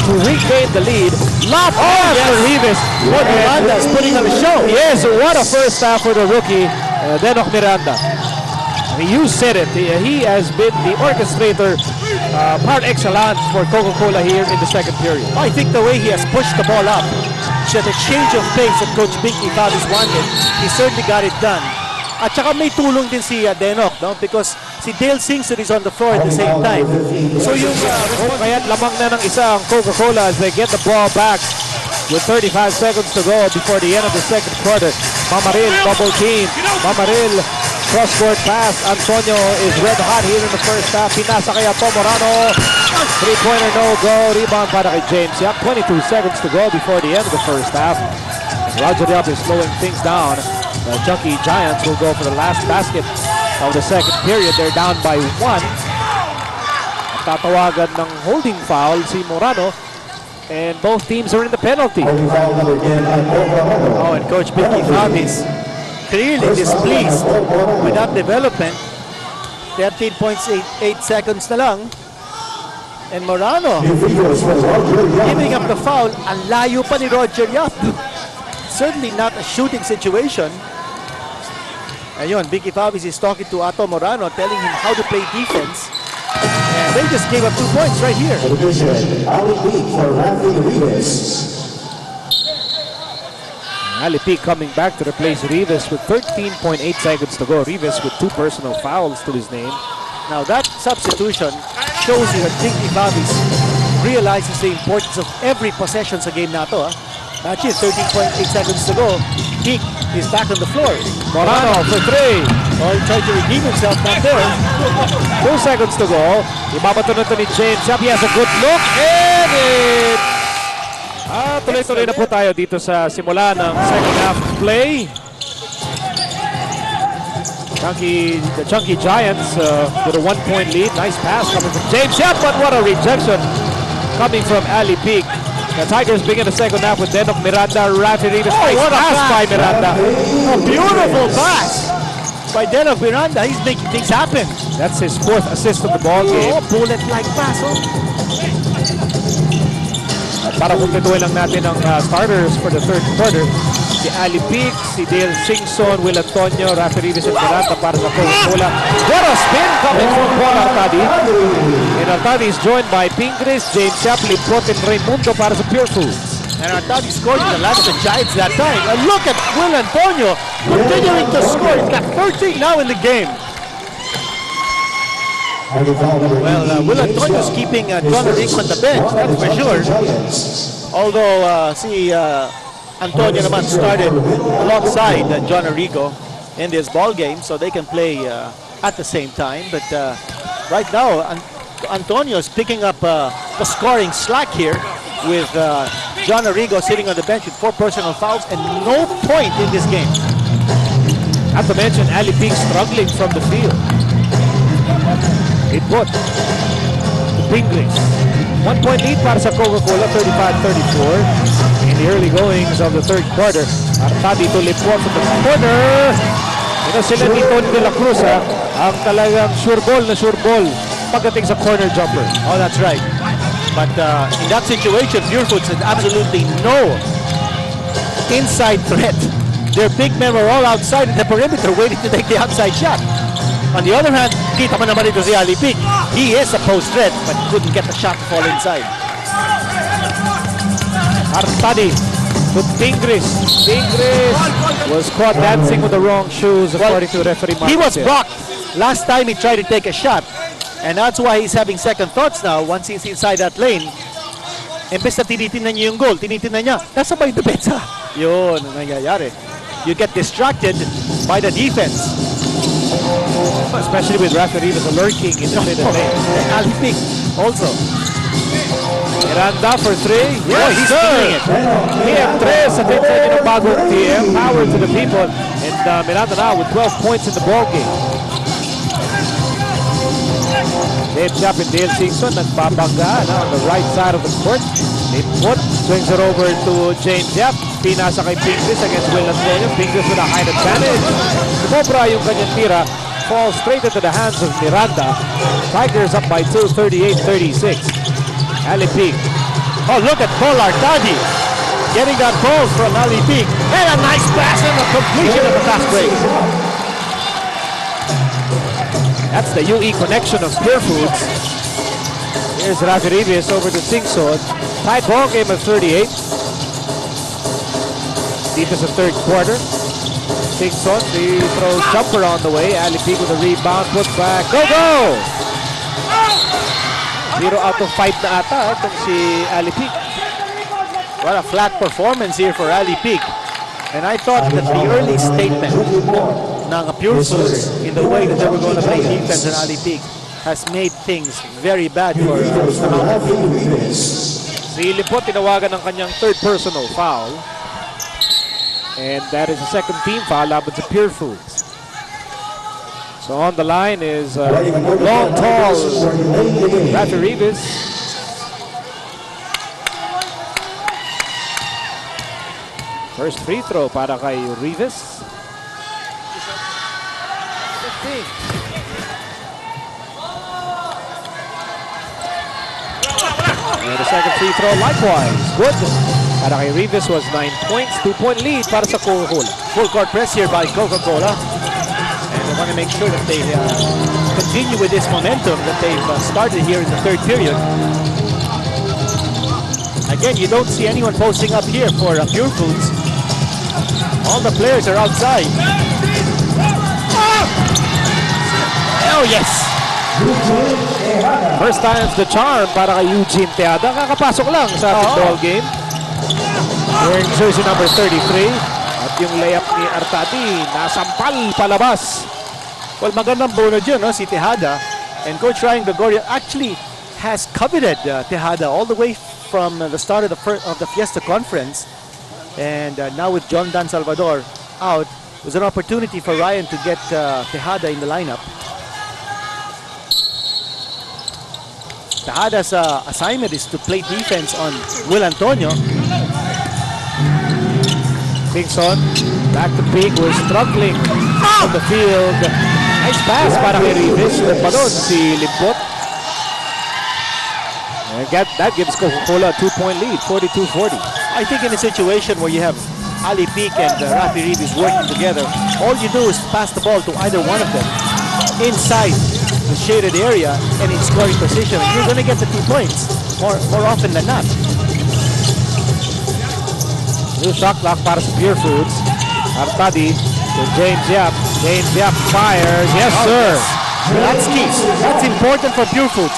S3: to regain the lead. Lob off for Rivas.
S1: What Miranda is putting on the show.
S3: Yes, what a first half for the rookie, Denok Miranda. You said it. He has been the orchestrator par excellence for Coca-Cola here in the second period.
S1: I think the way he has pushed the ball up, the change of pace that Coach Binky Fabis wanted, he certainly got it done. At saka may tulong din si Denok, no? Because si Dale Singson is on the floor at the same time. So yung
S3: kaya't lamang na ng isa ang Coca-Cola as they get the ball back with 35 seconds to go before the end of the second quarter. Mamaril double team. Mamaril cross-court pass. Antonio is red hot here in the first half. Pinasa kay Ato Morano. Three-pointer no go. Rebound para kay James Yap. 22 seconds to go before the end of the first half. Roger Yap is slowing things down. The CHUNKEE Giants will go for the last basket of the second period. They're down by 1. Tatawagan ng holding foul si Morano. And both teams are in the penalty.
S1: Oh, and Coach Vicky Favis clearly displeased with that development. 13.8 seconds na lang. And Morano giving up the foul. Ang layo pa ni Roger Yap. Certainly not a shooting situation. Ayun, Vicky Favis is talking to Ato Morano, telling him how to play defense. And they just gave up 2 points right here.
S3: Ali Peak coming back to replace Rivas with 13.8 seconds to go. Rivas with 2 personal fouls to his name.
S1: Now that substitution shows you that Vicky Favis realizes the importance of every possession sa game na to. Imagine, 13.8 seconds to go. Peak is back on the floor.
S3: Morano for 3.
S1: Oh, he tried to redeem himself back there.
S3: 2 seconds to go. Ibabato na ito ni James Yap. He has a good look. And it... tuloy-tuloy na po tayo dito sa simula ng second half play. The CHUNKEE Giants with a 1-point lead. Nice pass coming from James Yap, but what a rejection coming from Ali Peak. The Tigers begin the second half with Denok Miranda. Rafi Rivas.
S1: Oh, what a
S3: pass by Miranda.
S1: A beautiful pass by Denok Miranda. He's making things happen.
S3: That's his 4th assist of the ball game.
S1: Oh, bullet-like pass. Oh.
S3: Para kumpletuhin lang natin ang starters for the third quarter. Si Ali Peak, si Dale Singson, Will Antonio, Rafi Rivas at Miranda para sa Coca-Cola. What a spin coming from Paul Artadi. And Artadi is joined by Pingris, James Yap, Limpot, and Raimundo para sa Purefoods.
S1: And Artadi scored in the last of the Giants that time. And look at Will Antonio continuing to score. He's got 13 now in the game. Well, Will Antonio's keeping John Rico on the bench, that's for sure. Although si Antonio naman started alongside John Arrigo in this ball game, so they can play at the same time. But right now, Antonio is picking up the scoring slack here with John Arrigo sitting on the bench with 4 personal fouls and no point in this game.
S3: Not to mention Ali Peak struggling from the field. It put to Pingris. 1-point lead para sa Coca-Cola, 35-34. In the early goings of the third quarter, Artadi to Limpot from the corner. Ito sila ni Tony De La Cruz, ang talagang sure ball pagdating sa corner jumper.
S1: Oh, that's right. But in that situation, Purefoods had absolutely no inside threat. Their big men were all outside the perimeter waiting to take the outside shot. On the other hand, kita mo naman ito si Ali Peak. He is a post threat but couldn't get the shot to fall inside.
S3: Artadi to Pingris. Pingris was caught dancing with the wrong shoes according to referee Mark.
S1: He was blocked last time he tried to take a shot. And that's why he's having second thoughts now once he's inside that lane. Imbes na tinitingnan niya yung goal, tinitingnan niya, nasa ba yung depensa? Yun ang nangyayari. You get distracted by the defense.
S3: Especially with Rafi Rivas lurking in the middle lane.
S1: Ali Peak also.
S3: Miranda for 3.
S1: Yes, he's doing it.
S3: PM3 sa team sa ng bagong TM. Power to the people. And Miranda now with 12 points in the ball game. Dave Chap and Dale Singson nagbabangga on the right side of the court. Limpot swings it over to James Yap. Pinasa kay Pingris against Will Antonio. Pingris with a height advantage. Sumobra yung kanyang tira. Falls straight into the hands of Miranda. Tigers up by 2, 38-36. Ali Peak.
S1: Oh, look at Paul Artadi getting that ball from Ali Peak. And a nice pass and a completion of the fast break.
S3: That's the UE connection of Purefoods. Here's Rafi Rivas over to Singson. Tied ball game of 38. Deep is the third quarter. Singson, the throw jumper on the way. Ali Peak with a rebound, put back. Go, go! 0 out of 5 na ata itong si Ali Peak.
S1: What a flat performance here for Ali Peak. And I thought that the early statement ng Purefoods in the way that they were going to play defense on Ali Peak has made things very bad for the Mountain.
S3: Si Limpot tinawagan ng kanyang third personal foul. And that is a second team foul laban sa Purefoods. So on the line is long, tall Rafi Rivas. First free throw para kay Rivas. And the second free throw likewise. Good. Para kay Rivas was 9 points. 2-point lead para sa Coca-Cola.
S1: Full court press here by Coca-Cola. And they want to make sure that they continue with this momentum that they've started here in the third period. Again, you don't see anyone posting up here for Purefoods. All the players are outside. Oh, yes!
S3: First time's the charm para kay Eugene Tejada. Kakapasok lang sa ating ball game. Wearing jersey number 33. At yung layup ni Artadi, nasampal palabas.
S1: Well, magandang bono dyan, no? Si Tejada. And Coach Ryan Gregorio actually has coveted Tejada all the way from the start of the Fiesta Conference. And now with John Dan Salvador out, it was an opportunity for Ryan to get Tejada in the lineup. Tejada's assignment is to play defense on Will Antonio.
S3: Kingston, back to Peak. We're struggling on the field. Nice pass para kay Rivas. Pa doon si Limpot. And that gives Coca-Cola a 2-point lead, 42-40.
S1: I think in a situation where you have Ali Peak and Rafi Rivas working together, all you do is pass the ball to either one of them inside the shaded area and in scoring position. You're going to get the 2 points more often than not.
S3: New shot clock para sa Purefoods. Artadi to James Yap. James Yap fires. Yes, sir.
S1: That's key. That's important for Purefoods.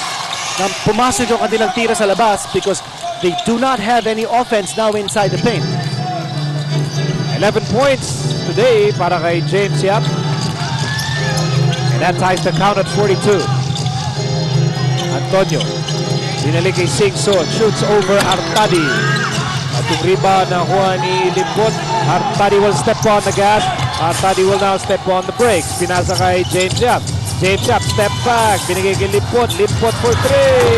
S1: Na pumasok yung kanilang tira sa labas because they do not have any offense now inside the paint.
S3: 11 points today para kay James Yap. And that ties the count at 42. Antonio. Binalik kay Singson. Shoots over Artadi. At yung rebound na kuha ni Limpot. Artadi will step on the gas. Artadi will now step on the brakes. Pinasa kay James Yap. James Yap, step back. Binigay kay Limpot. Limpot for 3.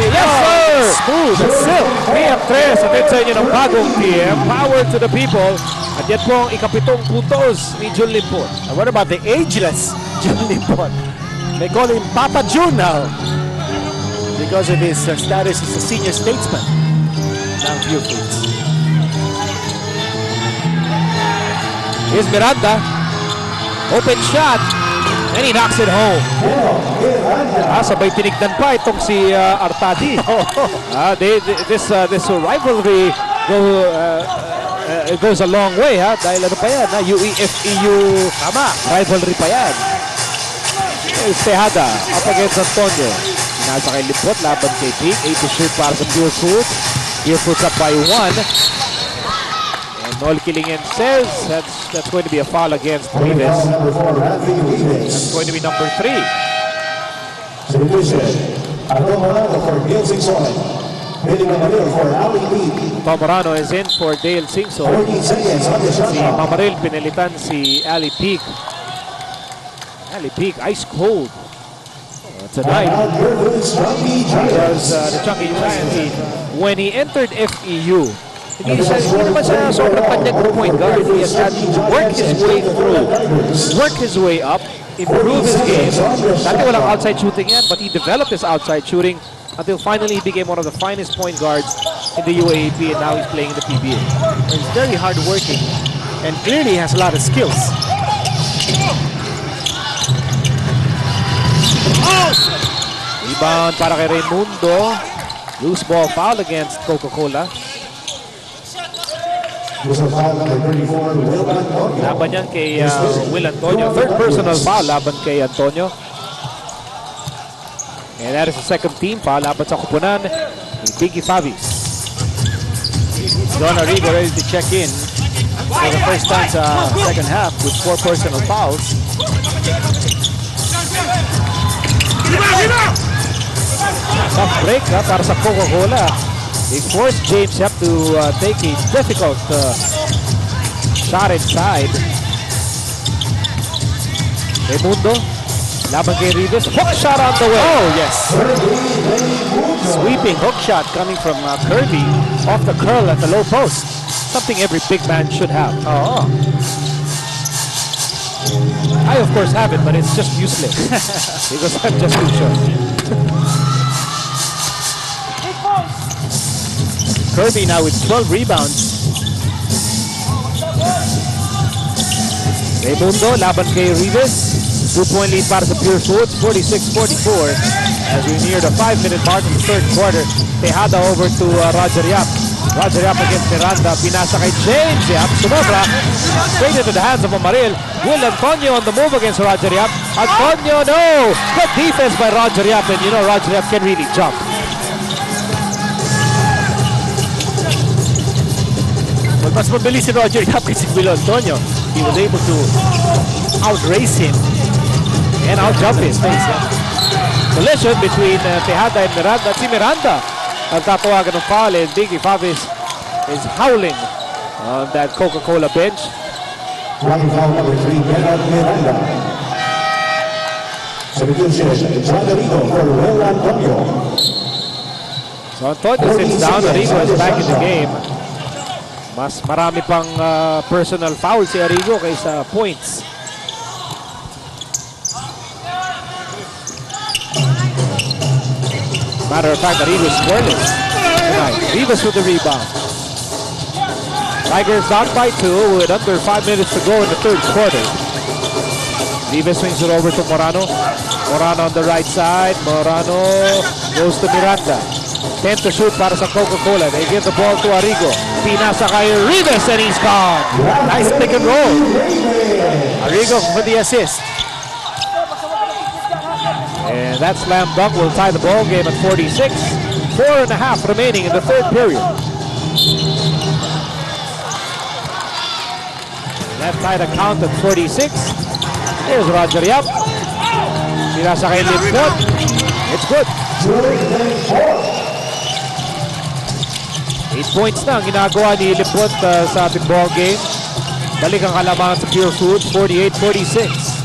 S3: Yes, sir!
S1: Smooth and silk.
S3: PM3 sa sa inyo ng bagong PM. Power to the people. At yan po ang ikapitong puntos ni Jun Limpot.
S1: And what about the ageless Jun Limpot? They call him Papa Jun now because of his status as a senior statesman ng Purefoods.
S3: Here's Miranda. Open shot. And he knocks it home. Sabay tinignan pa itong si Artadi. This rivalry goes a long way, ha? Dahil ano pa yan, ha? UEFEU rivalry pa yan. Tejada up against Antonio. Nasa kay Limpot, laban kay Peak. 8 to shoot para sa Purefoods. Purefoods up by 1. Noel Kilingen says that's going to be a foul against Rivas. That's going to be number 3. Tom Morano is in for Dale Singson. Si Mamaril pinilitan si Ali Peak. Ali Peak, ice cold. Tonight was the Chunky Giants. When he entered FEU, hindi naman siya sobrang panyag point guard. He has had to work his way through, work his way up, improve his game. Dati walang outside shooting yan, but he developed his outside shooting until finally he became one of the finest point guards in the UAAP, and now he's playing in the PBA.
S1: He's very hardworking and clearly has a lot of skills.
S3: Rebound para kay Raimundo. Loose ball foul against Coca-Cola. Laban yan kay Will Antonio. Third personal foul laban kay Antonio. And that is the second team foul laban sa kupunan ni Biggie Favis.
S1: Don Arrigo ready to check in for the first time sa second half with 4 personal fouls.
S3: Tough break para sa Coca-Cola. They forced James Yap to take a difficult shot inside. Raimundo, laban kay Rivas. Hook shot on the way.
S1: Oh, yes. Sweeping hook shot coming from Kirby off the curl at the low post.
S3: Something every big man should have.
S1: Oh,
S3: I, of course, have it, but it's just useless because I'm just too short.
S1: Kirby now with 12 rebounds.
S3: Raimundo, laban kay Rivas. 2-point lead para sa Purefoods, 46-44. As we near the 5-minute mark of the third quarter, Tejada over to Roger Yap. Roger Yap against Miranda. Pinasa kay James Yap. Sumobra. Straight into the hands of Amaril. Will Antonio on the move against Roger Yap. Antonio, no! Good defense by Roger Yap. And you know Roger Yap can really jump.
S1: Well, mas mabilis si Roger Yap kasi Will Antonio. He was able to outrace him and outjump his face.
S3: Collision between Tejada and Miranda. At si Miranda ang tatawagan ng foul, and Biggie Favis is howling on that Coca-Cola bench.
S4: Running foul number 3, Bernard Miranda. Substitution, John Arrigo for Will Antonio.
S3: So Antonio sits down, Arrigo is back in the game. Mas marami pang personal foul si Arrigo kaysa points. Matter of fact, Arrigo is scoreless tonight. Rivas with the rebound. Tigers down by 2 with under 5 minutes to go in the third quarter. Rivas swings it over to Morano. Morano on the right side. Morano goes to Miranda. 10 to shoot para sa Coca-Cola. They give the ball to Arrigo. Pinasa kay Rivas and he's gone.
S1: Nice pick and roll. Arrigo for the assist.
S3: And that slam dunk will tie the ball game at 46. 4.5 remaining in the third period. That tied a count at 46. Here's Roger Yap. Pinasa kay Limpot. It's good. 8 points na ang ginagawa ni Limpot sa ating ball game. Balik ang kalamangan sa Purefoods, 48-46.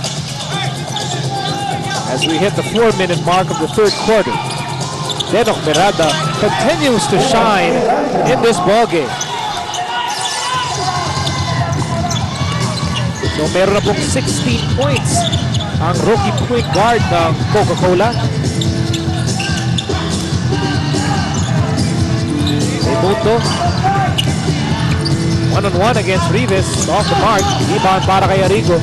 S3: As we hit the 4-minute mark of the third quarter. Denok Miranda continues to shine in this ball game. So meron na pong 16 points ang rookie point guard ng Coca-Cola. Raimundo. One-on-one against Rivas. Off the mark. Rebound para kay Arrigo.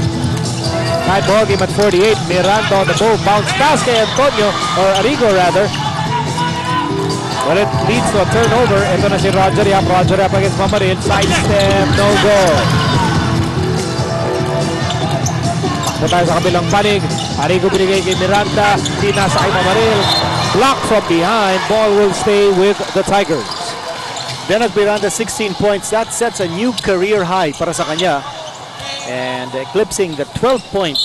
S3: Tied ball game at 48. Miranda on the move. Bounce pass kay Antonio, or Arrigo rather. Well, it leads to a turnover. Ito na si Roger Yap. Roger Yap against Mamaril. Side step, no goal. Ito tayo sa kabilang panig. Arrigo binigay kay Miranda. Pinasa kay Mamaril. Block from behind. Ball will stay with the Tigers.
S1: Denok Miranda, 16 points. That sets a new career high para sa kanya. And eclipsing the 12-point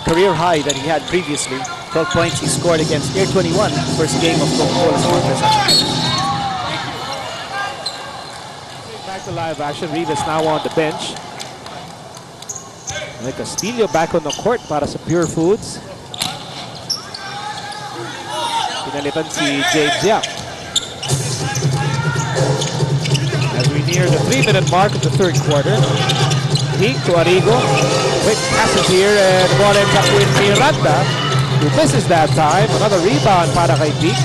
S1: career high that he had previously. 12 points he scored against Air 21, first game of Coca-Cola Sports.
S3: Back to live action. Rivas now on the bench. May Castillo back on the court para sa Purefoods. Pinalitan si James Yap. As we near the 3-minute mark of the third quarter. Peak to Arrigo. Quick passes here and the ball ends up with Miranda, who misses that time. Another rebound para kay Peak.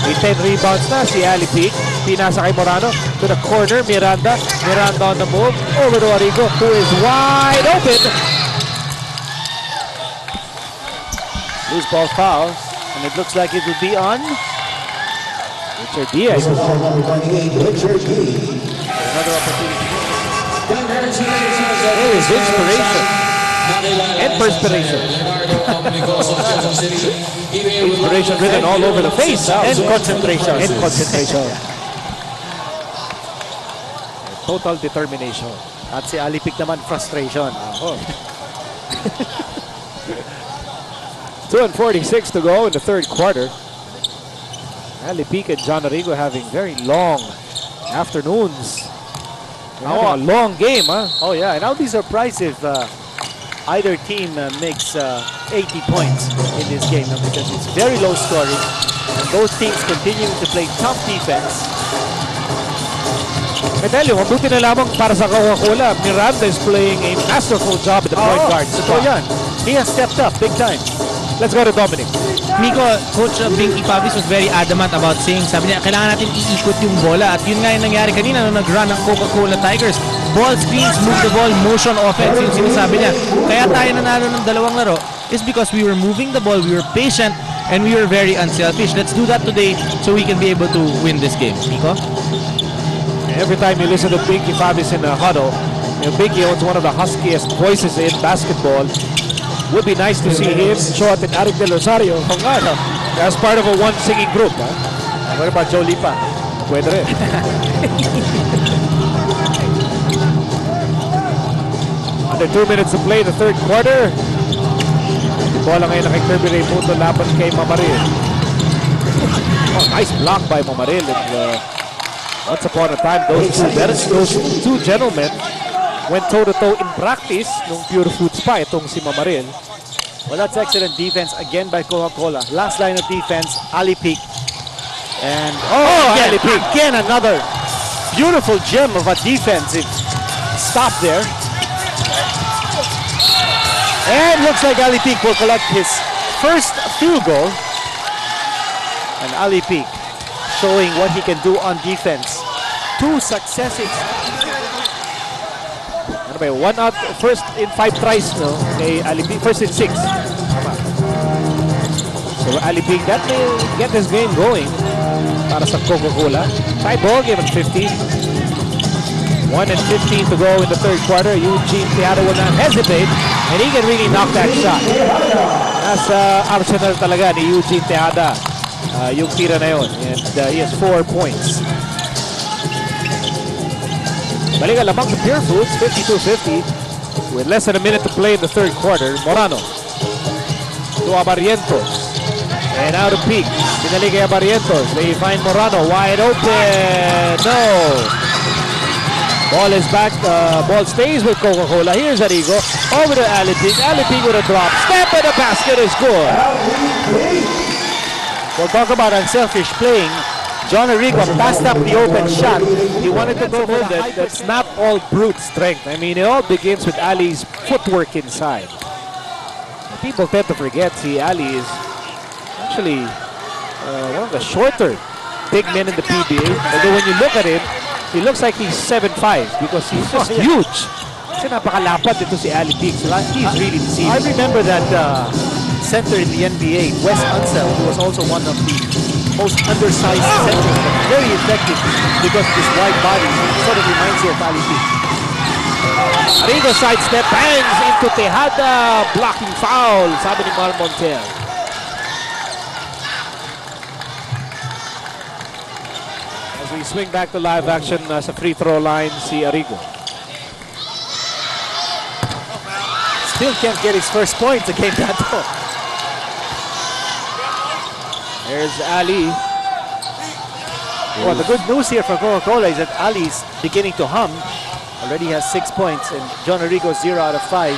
S3: May 10 rebounds na si Ali Peak. Pinasa kay Morano to the corner. Miranda. Miranda on the move. Over to Arrigo, who is wide open.
S1: Loose ball foul, and it looks like it will be on
S3: Richard Diaz.
S4: Foul number 28, Richard Key.
S1: another opportunity.
S3: There is inspiration and perspiration. Inspiration written all over the face.
S1: And concentration.
S3: And concentration. total determination.
S1: At si Alipik naman, frustration.
S3: Oh. 2:46 to go in the third quarter. Alipik and John Arrigo having very long afternoons. They're having a long game, huh?
S1: Oh yeah, and I'll be surprised if either team makes 80 points in this game because it's very low scoring and both teams continuing to play tough defense.
S3: I tell you, mabuti na lamang para sa Coca-Cola. Miranda is playing a masterful job at the point guard spot.
S1: yan. He has stepped up big time.
S3: Let's go to Dominic.
S2: Miko, Coach Binky Pavis was very adamant about saying, sabi niya, kailangan natin iikot yung bola. At yun nga yung nangyari kanina nung nag-run ng Coca-Cola Tigers. Ball screens, move the ball, motion offense, yung sinasabi niya. Kaya tayo nanalo ng dalawang laro is because we were moving the ball, we were patient, and we were very unselfish. Let's do that today so we can be able to win this game. Miko?
S3: Every time you listen to Binky Pavis in a huddle, Binky owns one of the huskiest voices in basketball. Would be nice to see him show up in Eric Del Rosario as part of a one singing group. Huh?
S1: What about Joe Lipa?
S3: Pwede rin. Under 2 minutes to play the third quarter. Bola ngayon na kay Kirby Raimundo laban kay Mamaril. Oh, nice block by Mamaril. And, once upon a time, those two gentlemen went toe-to-toe in practice nung Purefoods pa itong si Mamaril.
S1: Well, that's excellent defense again by Coca-Cola. Last line of defense, Alipik. And
S3: Alipik.
S1: Again, another beautiful gem of a defensive stop there. And looks like Alipik will collect his first field goal. And Alipik showing what he can do on defense. Two successive.
S3: Ano ba yun? First in 5 tries, no? Kay Alipik. First in 6. So Alipik, that may get this game going para sa Coca-Cola. Tie ball game at 15. 1:15 to go in the third quarter. Eugene Tejada will not hesitate and he can really knock that shot. Nasa arsenal talaga ni Eugene Tejada yung tira na yun. And he has 4 points. Balikan lamang sa Purefoods, 52-50. With less than a minute to play in the third quarter. Morano to Abarrientos. And out of peak. Pinali kay Abarrientos. They find Morano wide open. No. Ball is back. Ball stays with Coca-Cola. Here's Arrigo. Over to Alipik. Alipik with a drop. Step and the basket is good.
S1: We'll talk about unselfish playing. John Arrigo passed up the open shot. He wanted to go for that.
S3: That's not all brute strength. I mean, it all begins with Ali's footwork inside. People tend to forget, see, Ali is actually one of the shorter big men in the PBA. Although when you look at him, he looks like he's 7'5" because he's just huge. Kasi napakalapad ito si Ali Diggs. He's really deceiving.
S1: I remember that center in the NBA, Wes Unseld, who was also one of the most undersized centers, but very effective because of his wide body. Sort of reminds you of Ali Diggs.
S3: Arrigo sidestep, bangs into Tejada, blocking foul, sabi ni Mar Montiel. As we swing back to live action sa free throw line, si Arrigo.
S1: Still can't get his first point to game that though.
S3: There's Ali.
S1: Well, the good news here for Coca-Cola is that Ali's beginning to hum. Already has 6 points, and John Arrigo 0 out of 5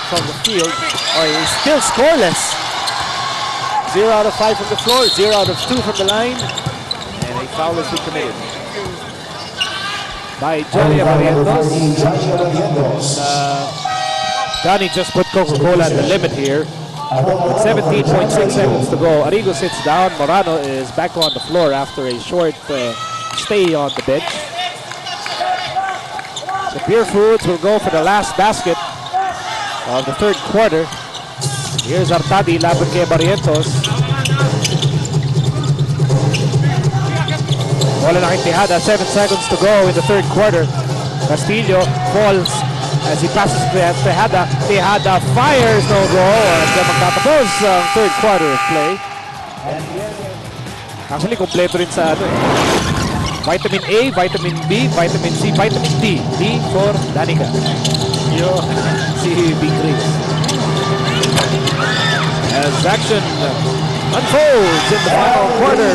S1: from the field. Oh, he's still scoreless. 0 out of 5 from the floor, 0 out of 2 from the line, and a foul has been committed
S3: By Johnny Abarrientos. Johnny just put Coca-Cola at the limit here. With 17.6 seconds to go. Arrigo sits down. Morano is back on the floor after a short stay on the bench. The Purefoods will go for the last basket of the third quarter. Here's Artadi, laban kay Barrientos. Bola na kay Tejada, 7 seconds to go in the third quarter. Castillo falls as he passes to Tejada. Tejada fires, no goal. And then magtatapos ang third quarter of play. Actually, kompleto rin sa Vitamin A, vitamin B, vitamin C, vitamin D. D for Danica.
S1: Yo.
S3: Si Big Chris. As action unfolds in the final quarter,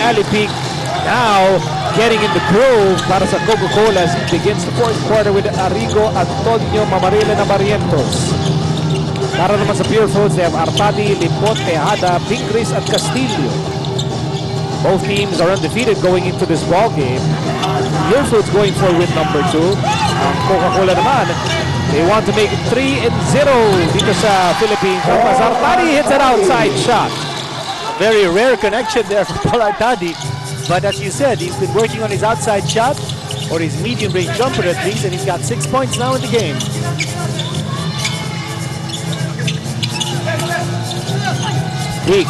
S3: Ali Peak now getting in the groove para sa Coca-Cola as it begins the fourth quarter with Arrigo, Antonio, Mamarila na Barrientos. Para naman sa Purefoods, they have Artadi, Lipot, Tejada, Pingris at Castillo. Both teams are undefeated going into this ball game. Purefoods going for win number 2. Ang Coca-Cola naman, they want to make it 3-0 dito sa Philippine Cup as Artadi hits an outside shot.
S1: Very rare connection there for Paul Artadi. But as you said, he's been working on his outside shot or his medium range jumper at least, and he's got 6 points now in the game.
S3: Big.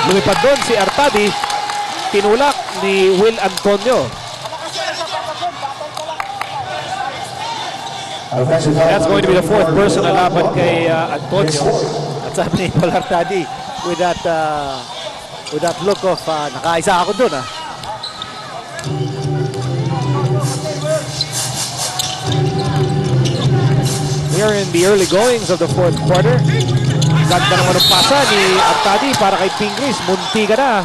S3: Lumipad doon si Artadi. Tinulak ni Will Antonio. That's going to be the fourth personal laban kay Antonio.
S1: At sabi ni Paul Artadi with that look of nakaisa ako dun
S3: Here in the early goings of the fourth quarter. Ganda naman ang pasa ni Artadi para kay Pingris. Munti ka na.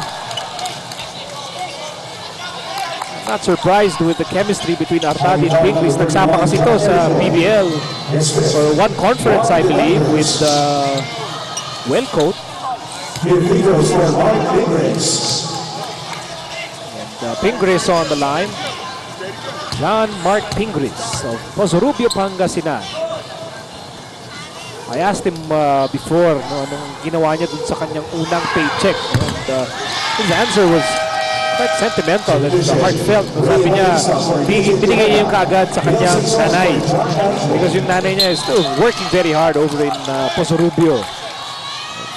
S3: Not surprised with the chemistry between Artadi and Pingris. Nagsama kasi ito sa PBL for one conference, I believe, with Wellcoat. And Pingris on the line. John Mark Pingris of Pozorubio, Pangasinan. I asked him before anong ginawa niya dun sa kanyang unang paycheck. And his answer was quite sentimental and heartfelt. Sabi niya, binigay niya yung kaagad sa kanyang nanay. Because yung nanay niya is still working very hard over in Pozorubio.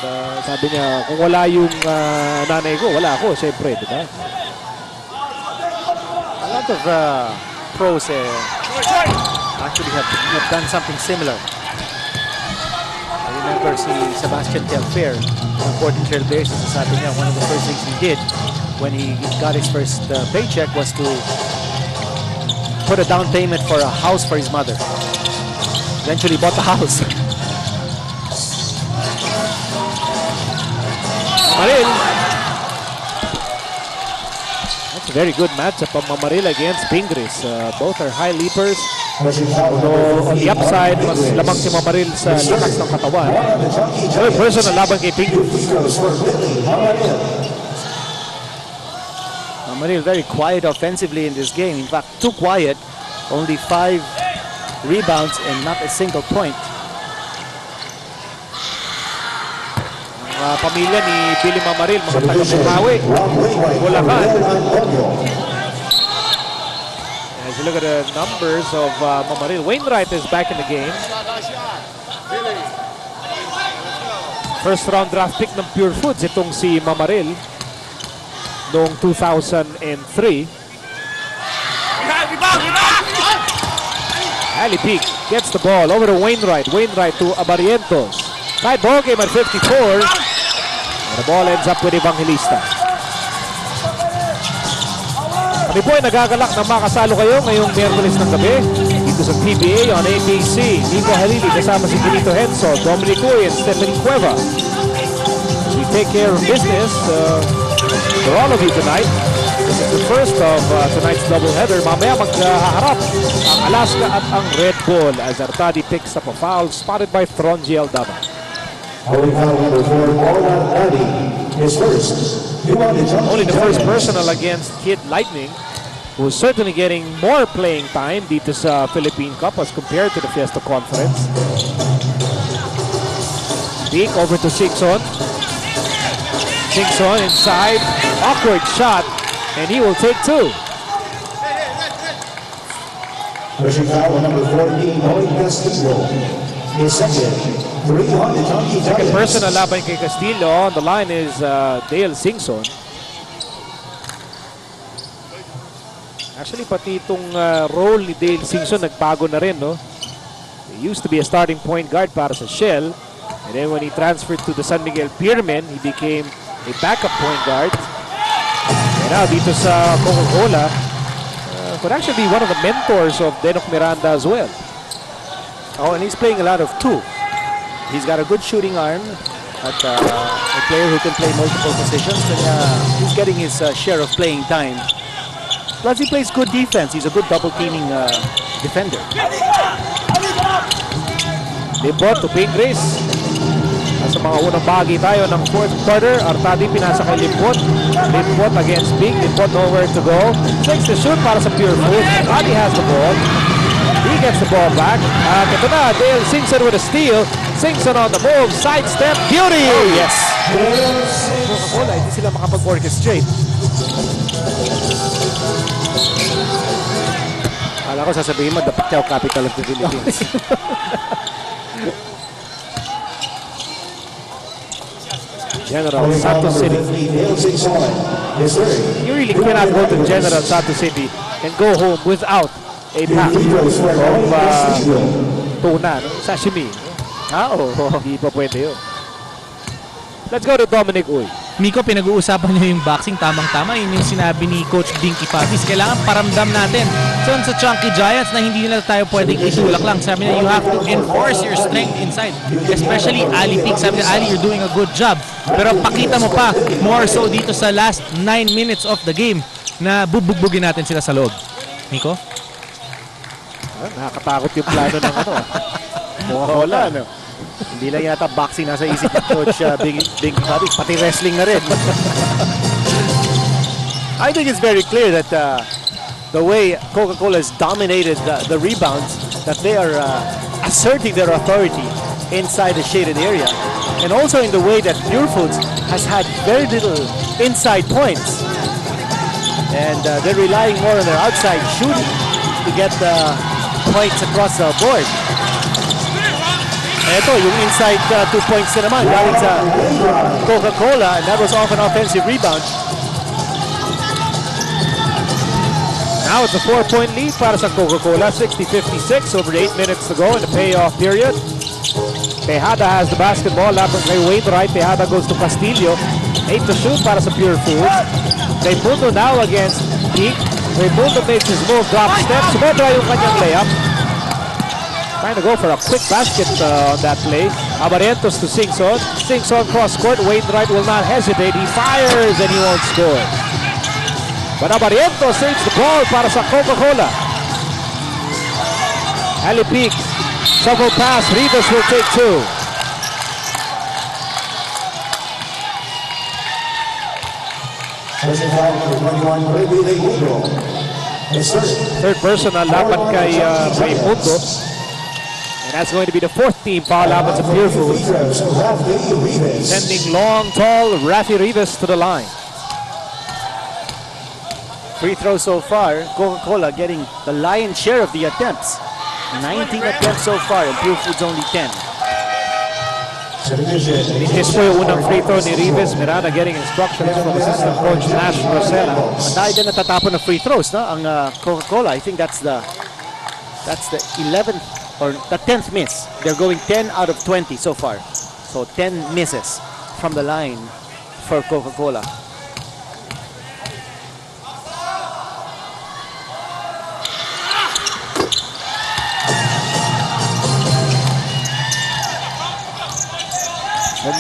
S3: And sabi niya, kung wala yung nanay ko, wala ako, syempre, di ba?
S1: A lot of pros actually have done something similar. I remember si Sebastian Telfair, important trail basis, sabi niya one of the first things he did when he got his first paycheck was to put a down payment for a house for his mother. Eventually bought the house.
S3: Mamaril. That's a very good matchup of Mamaril against Pingris. Both are high leapers. Although on the upside, mas lamang si Mamaril sa lakas ng katawan. So, personal laban kay Pingris.
S1: Mamaril very quiet offensively in this game. In fact, too quiet. Only 5 rebounds and not a single point.
S3: Ang pamilya ni Billy Mamaril, mga taga-Bumawi, Bulacan. As you look at the numbers of Mamaril, Wainwright is back in the game. First round draft pick ng Purefoods itong si Mamaril noong 2003. Ali Peak gets the ball over to Wainwright. Wainwright to Abarientos. Tied ball game at 54. And the ball ends up with Evangelista. Kami po ay nagagalak na makasalo kayo ngayong Miyerkules ng gabi dito sa PBA on ABC. Nico Halili kasama si Benito Henso, Dominic Uy, and Stephanie Cueva. We take care of business for all of you tonight. This is the first of tonight's doubleheader. Mamaya maghaharap ang Alaska at ang Red Bull as Artadi picks up a foul spotted by Throngiel Dava.
S4: Only
S3: Only the first personal against Kid Lightning, who's certainly getting more playing time dito sa Philippine Cup as compared to the Fiesta Conference. Peak over to Singson. Singson inside, awkward shot, and he will take 2.
S4: Pushing foul number 14, Noy Castillo. His second on the CHUNKEE
S3: Second
S4: Tigers.
S3: personal laban kay Castillo. On the line is Dale Singson. Actually, pati itong role ni Dale Singson nagbago na rin, no? He used to be a starting point guard para sa Shell. And then when he transferred to the San Miguel Piermen, he became a backup point guard. And Now, dito sa Coca-Cola, could actually be one of the mentors of Denok Miranda as well.
S1: Oh, and he's playing a lot of two. He's got a good shooting arm at a player who can play multiple positions. And he's getting his share of playing time. Plus, he plays good defense. He's a good double-teaming defender.
S3: Limpot to Pink Grace. Nasa mga unang bahagi tayo ng fourth quarter. Artadi pinasa kay Limpot. Limpot against Pink. Limpot nowhere to go. Takes the shoot para sa Purefoods. Artadi has the ball. He gets the ball back. At ito na, Dale Singson with a steal. Singson on the move. Sidestep. Beauty!
S1: Oh, yes. Coca-Cola, hindi sila makapag-orchestrate. Kala ko sasabihin mo, the Pacquiao capital of the Philippines.
S3: General Santos City. You really cannot go to General Santos City and go home without a pack of tuna, no? Sashimi. Hindi pa pwede yun. Let's go to Dominic Uy.
S2: Miko, pinag-uusapan niyo yung boxing, tamang-tama. Yun yung sinabi ni Coach Dinky Patis. Kailangan paramdam natin sa Chunky Giants na hindi nila tayo pwedeng itulak lang. Sabi niya, you have to enforce your strength inside. Especially Ali Peak. Sabi niya, Ali, you're doing a good job. Pero pakita mo pa, more so dito sa last 9 minutes of the game na bubugbugin natin sila sa loob. Miko?
S3: Nakakatakot yung plano ng ano.
S1: Coca-Cola, no? Hindi lang yata boxing nasa isip ni Coach Dinky Patis, pati wrestling na rin. I think it's very clear that the way Coca-Cola has dominated the rebounds, that they are asserting their authority inside the shaded area. And also in the way that Purefoods has had very little inside points. And they're relying more on their outside shooting to get the points across the board. Ito, yung inside 2 points na naman galing sa Coca-Cola, and that was off an offensive rebound.
S3: Now it's a 4-point lead para sa Coca-Cola. 60-56 over 8 minutes to go in the payoff period. Tejada has the basketball. Laban kay Wainwright. Tejada goes to Castillo. 8 to shoot para sa Purefoods. Raimundo now against Peak. Raimundo makes his move, drop step. Sumobra yung kanyang layup. Trying to go for a quick basket on that play. Abarientos to Singson. Singson cross court. Wainwright will not hesitate. He fires and he won't score. But Abarientos saves the ball para sa Coca-Cola. Ali Peak. Shovel pass. Rivas will take 2. Third personal laban kay Raimundo. And that's going to be the 4th team foul laban sa Purefoods. Sending long, tall Rafi Rivas to the line.
S1: Free throw so far, Coca-Cola getting the lion's share of the attempts. 19 attempts so far, and Purefoods only 10.
S3: This po yung unang free throw ni Rivas. Miranda getting instructions from assistant coach Nash Rosella.
S1: Dahil din natatapon ng free throws, no? Ang Coca-Cola, I think that's the 11th or the 10th miss. They're going 10 out of 20 so far. So 10 misses from the line for Coca-Cola.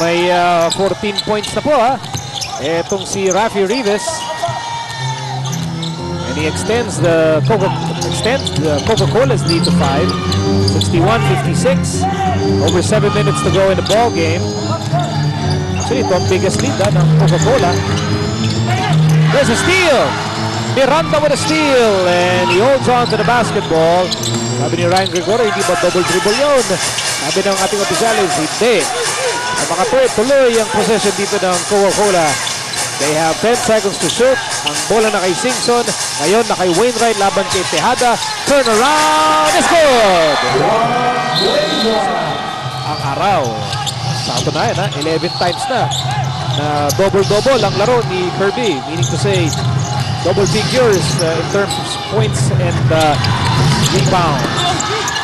S3: May 14 points na po, ha. Etong si Rafi Rivas. And he extends the Coca-Cola's lead to 5. 61-56. Over 7 minutes to go in the ball game. Actually, ito ang biggest lead ng Coca-Cola. There's a steal. Miranda with a steal. And he holds on to the basketball. Sabi ni Ryan Gregorio, hindi ba double dribble yun? Sabi ng ating opisyalis, hindi. Makatuloy ang possession dito ng Coca-Cola. They have 10 seconds to shoot. Ang bola na kay Singson. Ngayon na kay Wainwright laban kay Tejada. Turn around. It's good! Ang araw. Sakto na yan, ha? 11 times na. Double-double ang laro ni Kirby. Meaning to say, double figures in terms of points and rebounds.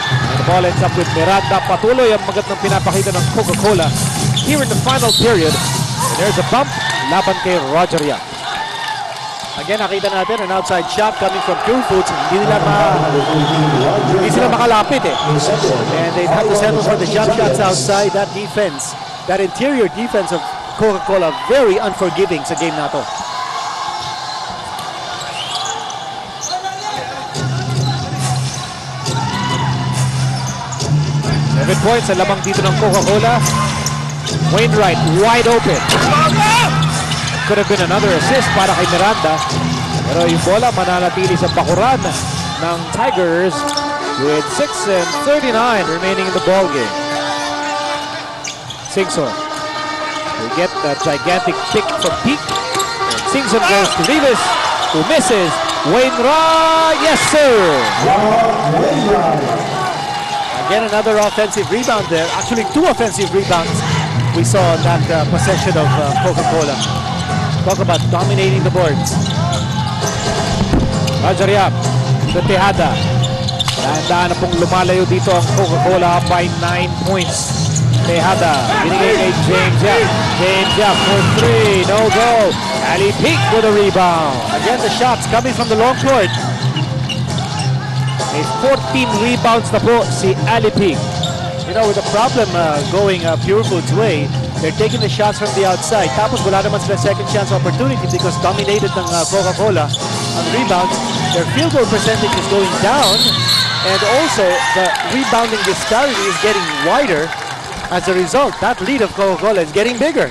S3: And the ball ends up with Miranda. Patuloy ang magandang pinapakita ng Coca-Cola here in the final period. And there's a bump laban kay Roger Yap.
S1: Again, nakita natin an outside shot coming from Purefoods. Hindi sila makalapit eh. And they've had to settle for the jump shots outside. That defense, that interior defense of Coca-Cola, very unforgiving sa game na to.
S3: Points sa lamang dito ng Coca-Cola. Wainwright wide open. Could have been another assist para kay Miranda. Pero yung bola mananatili sa bakuran ng Tigers with 6:39 remaining in the ball game. Singson will get that gigantic kick from Peak. Singson goes to Rivas, who misses. Wainwright, yes sir!
S1: Again, another offensive rebound there. Actually, 2 offensive rebounds we saw in that possession of Coca-Cola. Talk about dominating the boards.
S3: Roger Yap, to Tejada. Dahan-dahan na pong lumalayo dito ang Coca-Cola by 9 points. Tejada, binigay kay James Yap. James Yap for 3, no go. Ali Peak with a rebound.
S1: Again, the shots coming from the long court.
S3: May 14 rebounds na po si Ali Peak.
S1: You know, with the problem going Purefoods' way, they're taking the shots from the outside. Tapos wala naman sila second chance opportunity because dominated ng Coca-Cola on rebounds. Their field goal percentage is going down, and also the rebounding disparity is getting wider. As a result, that lead of Coca-Cola is getting bigger.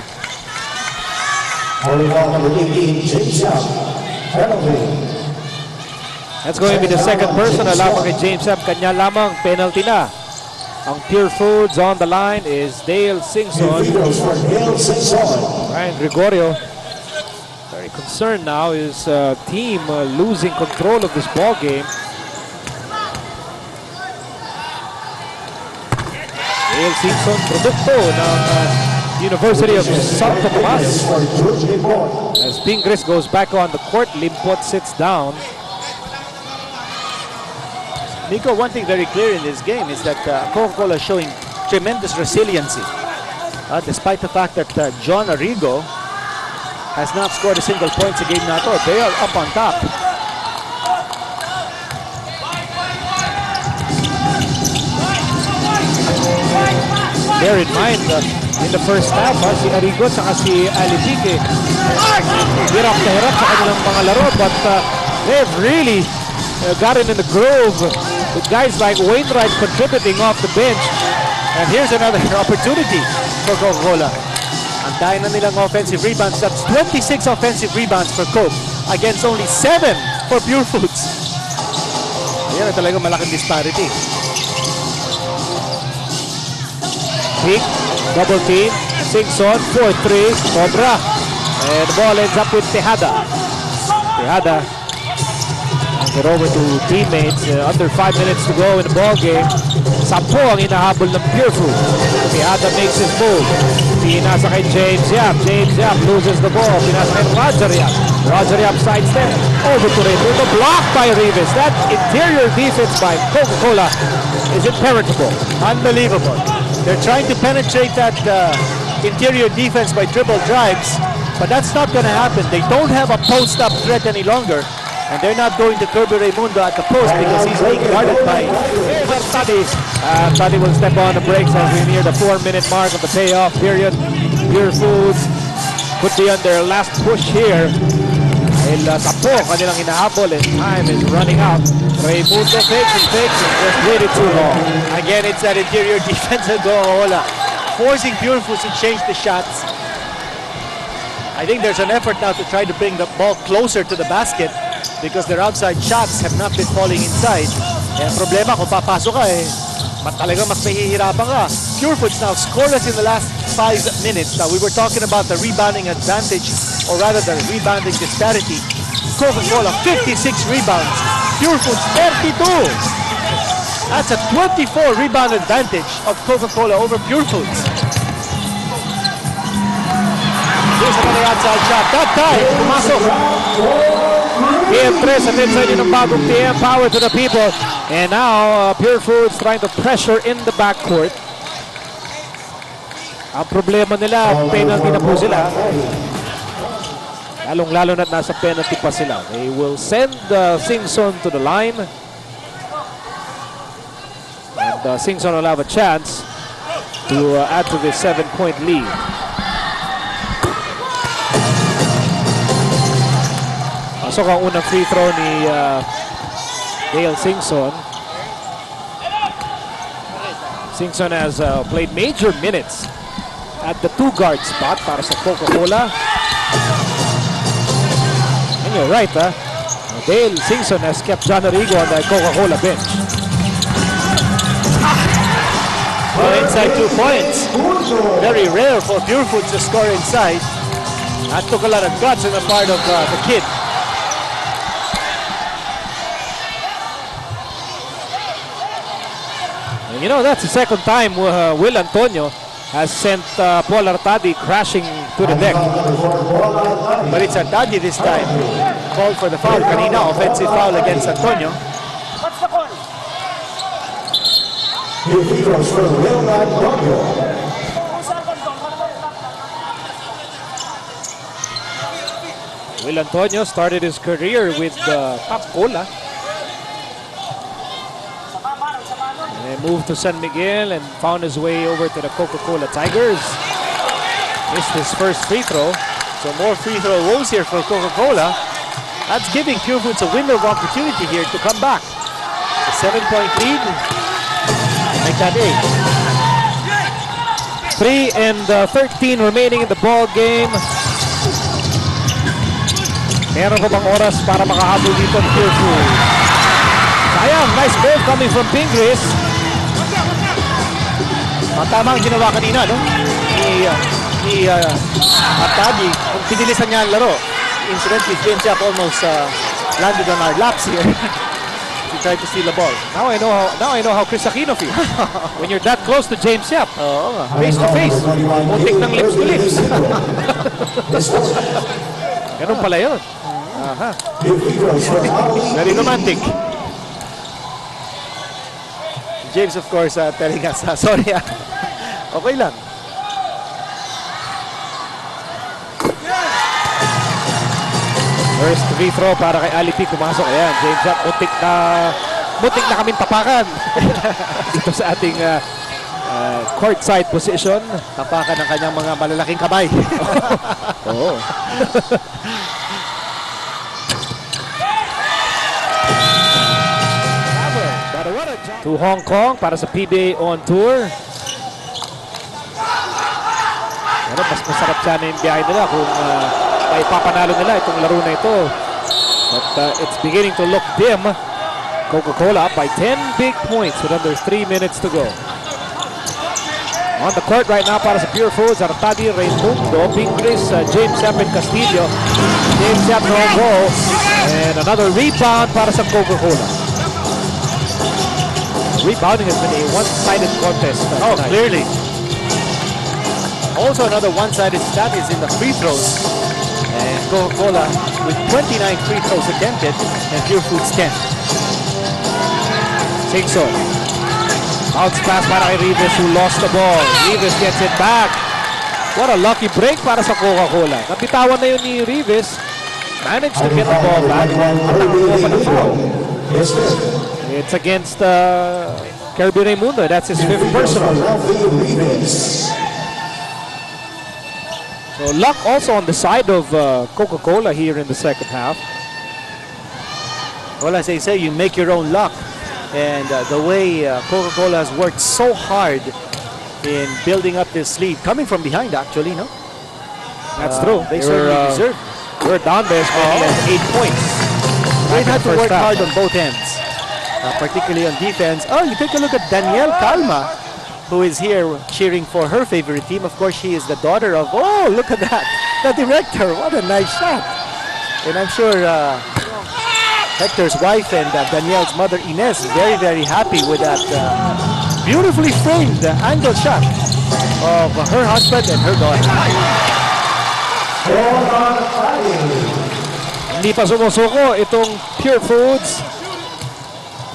S3: That's going to be the second person na lamang kay James Yap. Kanya lamang penalty na. Ang Purefoods on the line is Dale Singson. Ryan Gregorio very concerned now. His team losing control of this ball game. Dale Singson, produkto ng University of Santo Tomas. As Pingris goes back on the court, Limpot sits down.
S1: Nico, one thing very clear in this game is that Coca-Cola is showing tremendous resiliency. Despite the fact that John Arrigo has not scored a single point sa game na to, they are up on top.
S3: Bear in mind, in the first half, si Arrigo at si Alipique hirap na hirap sa kanilang mga laro, but they've really gotten in the groove with guys like Wainwright contributing off the bench.
S1: And here's another opportunity for Coca-Cola. Antayin na nilang offensive rebounds. That's 26 offensive rebounds for Coke against only 7 for Purefoods. Yan na talaga malaking disparity.
S3: Pick, double team, Singson, 4-3, Cobra. And the ball ends up with Tejada. Tejada get over to teammates. Under 5 minutes to go in the ball game. 10 ang hinahabol ng Purefoods. Tejada makes his move. Pinasa kay James Yap. James Yap loses the ball. Pinasa kay Roger Yap. Roger Yap sidestep. Over to Rivas. The block by Rivas. That interior defense by Coca-Cola is impenetrable.
S1: Unbelievable. They're trying to penetrate that interior defense by dribble drives, but that's not going to happen. They don't have a post-up threat any longer. And they're not going to Kirby Raimundo at the post because he's being guarded by
S3: Taddy. Taddy will step on the brakes as we near the 4-minute mark of the payoff period. Purefoods could be on their last push here. Dahil 10 kanilang hinahabol and time is running out. Raimundo fakes and just waited too long.
S1: Again, it's that interior defensive Coca-Cola forcing Purefoods to change the shots. I think there's an effort now to try to bring the ball closer to the basket because their outside shots have not been falling inside. Kaya problema kung papasok ka talagang mas mahihirapan ka. Purefoods now scoreless in the last 5 minutes. Now we were talking about the rebounding advantage, or rather the rebounding disparity. Coca-Cola 56 rebounds, Purefoods 32. That's a 24 rebound advantage of Coca-Cola over Purefoods. Here's another outside shot. That time, pumasok.
S3: PM3, attention nyo ng bagong PM, power to the people. And now, Purefoods trying to pressure in the backcourt. Ang problema nila, penalty na po sila. Lalong-lalo na nasa penalty pa sila. They will send Singson to the line. And Singson will have a chance to add to this 7-point lead. Pasok ang unang free throw ni Dale Singson. Singson has played major minutes at the 2-guard spot para sa Coca-Cola. And you're right, Dale Singson has kept John Arrigo on the Coca-Cola bench.
S1: Well, inside 2 points. Very rare for Purefoods to score inside. That took a lot of guts on the part of the kid.
S3: And you know, that's the second time Will Antonio has sent Paul Artadi crashing to the deck.
S1: But it's Artadi this time. Called for the foul kanina. Offensive foul against Antonio.
S4: New free throws for Will Antonio.
S3: Will Antonio started his career with Coca-Cola. And moved to San Miguel and found his way over to the Coca-Cola Tigers. Missed his first free throw.
S1: So more free throw woes here for Coca-Cola. That's giving Purefoods a window of opportunity here to come back. A 7-point lead. Make that 8.
S3: 3 and 13 remaining in the ball game. Meron ko bang oras para makahabol dito ng Purefoods? Sayang, nice move coming from Pingris.
S1: Tama ang ginawa kanina, no? Ni Artadi. Kung pinilisan niya ang laro. Incidentally, James Yap almost landed on our laps here. He tried to steal the ball.
S3: Now I know how Chris Aquino feels. When you're that close to James Yap.
S1: Oo nga.
S3: Face to face. Muntik ng lips to lips. Ganun pala yun. Aha.
S1: Very romantic. James, of course, telling us, sorry, okay lang.
S3: First free throw para kay Ali P. Pumasok. Ayan, James Yap. Muntik na kaming tapakan. Dito sa ating court side position.
S1: Tapakan ng kanyang mga malalaking kamay.
S3: Oo. To Hong Kong para sa PBA on tour. Pero mas masarap sana yung biyahe nila kung may papanalo nila itong laro na ito. But it's beginning to look dim. Coca-Cola up by 10 big points with under 3 minutes to go. On the court right now para sa Purefoods, Artadi, Raimundo, Pingris, James Yap and Castillo. James Yap no go. And another rebound para sa Coca-Cola. Rebounding has been a one-sided contest.
S1: Oh, clearly. Also another one-sided stat is in the free throws. And Coca-Cola with 29 free throws attempted and Purefoods 10.
S3: Singson. Bounce pass para kay Rivas who lost the ball. Rivas gets it back. What a lucky break para sa Coca-Cola. Napitawan na yun ni Rivas. Managed to get the ball back. It's against Kirby Raimundo. That's his 5th personal. So luck also on the side of Coca-Cola here in the second half.
S1: Well, as they say, you make your own luck. And the way Coca-Cola has worked so hard in building up this lead, coming from behind actually, no?
S3: That's true.
S1: They certainly deserve.
S3: We're down by as many as 8 points.
S1: They've had to work hard on both ends, particularly on defense. Oh, you take a look at Danielle Calma, who is here cheering for her favorite team. Of course, she is the daughter of, oh, look at that, the director. What a nice shot. And I'm sure Hector's wife and Danielle's mother, Ines, very, very happy with that beautifully framed angle shot of her husband and her daughter.
S3: Hindi pa sumusuko itong Purefoods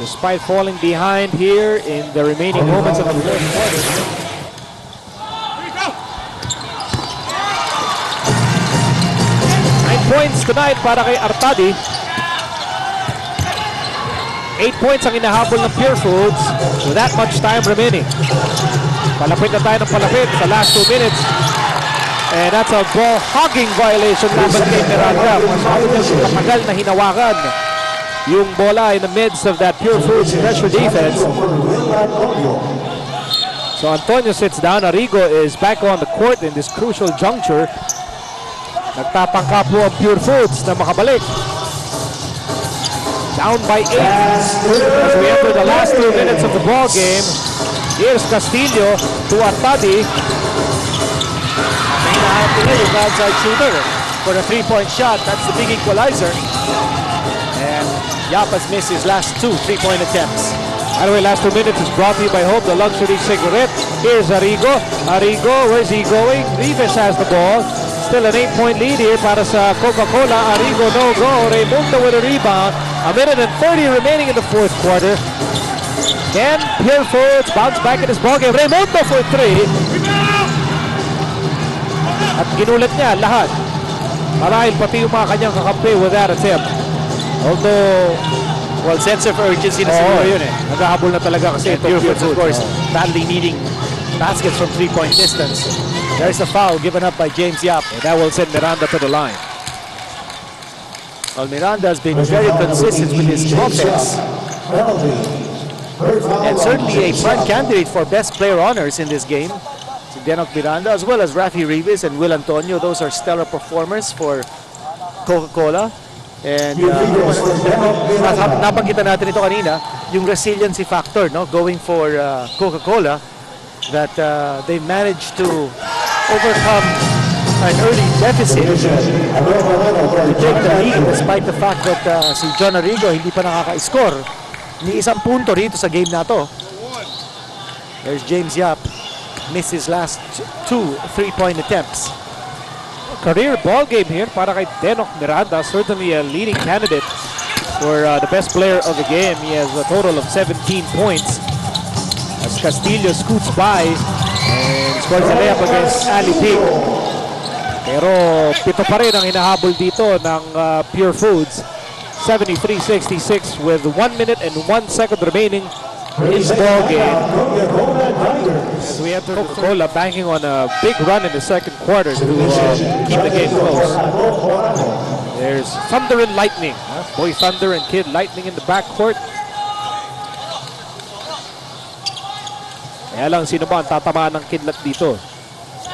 S3: despite falling behind here in the remaining moments of the fourth quarter. points tonight para kay Artadi. 8 points ang inahabol ng Purefoods with that much time remaining. Palapit na tayo ng palapit sa last 2 minutes. And that's a ball hogging violation laban kay Miranda. Masyado niya katagal na hinawakan yung bola in the midst of that Purefoods pressure defense. So Antonio sits down. Arrigo is back on the court in this crucial juncture. Nagtapangka po ang Purefoods na makabalik. Down by 8 as we enter the last 2 minutes of the ball game. Here's Castillo to Artadi.
S1: May nahanap nila yung outside shooter for a 3-point shot. That's the big equalizer. And Yap has missed his last 2 3-point attempts.
S3: By the way, last 2 minutes is brought to you by Hope, the luxury cigarette. Here's Arrigo. Arrigo, where's he going? Rivas has the ball. Still an 8-point lead here para sa Coca-Cola. Arrigo no go. Raimundo with a rebound. A minute and 30 remaining in the fourth quarter. Then Purefoods bounce back in this ballgame. Raimundo for 3. At ginulat niya lahat. Marahil pati yung mga kanyang kakampi with that attempt. Although,
S1: well, sense of urgency na siguro yun eh.
S3: naghahabol na talaga kasi ito
S1: Purefoods, of course,
S3: Oh.
S1: badly needing baskets from 3-point distance. There's a foul given up by James Yap.
S3: And that will send Miranda to the line.
S1: Well, Miranda has been very consistent with his offense. And certainly a prime candidate for best player honors in this game. Si Denok Miranda as well as Rafi Rivas and Will Antonio. Those are stellar performers for Coca-Cola. And nabanggit natin ito kanina, yung resiliency factor, no, going for Coca-Cola, that they managed to overcome an early deficit to take the lead despite the fact that si John Arrigo hindi pa nakaka-score ni isang punto rito sa game na to. There's James Yap, missed his last 2 3-point attempts.
S3: Career ball game here para kay Denok Miranda. Certainly a leading candidate for the best player of the game. He has a total of 17 points. As Castillo scoots by and scores a layup against Ali Pig. Pero pito pa rin ang hinahabol dito ng Purefoods. 73-66 with 1 minute and 1 second remaining in the ball game. As we enter Coca-Cola banking on a big run in the second quarter to keep the game close. There's Thunder and Lightning. Boy Thunder and Kid Lightning in the backcourt. Kaya lang, sino ba ang tatamaan ng kidlat dito?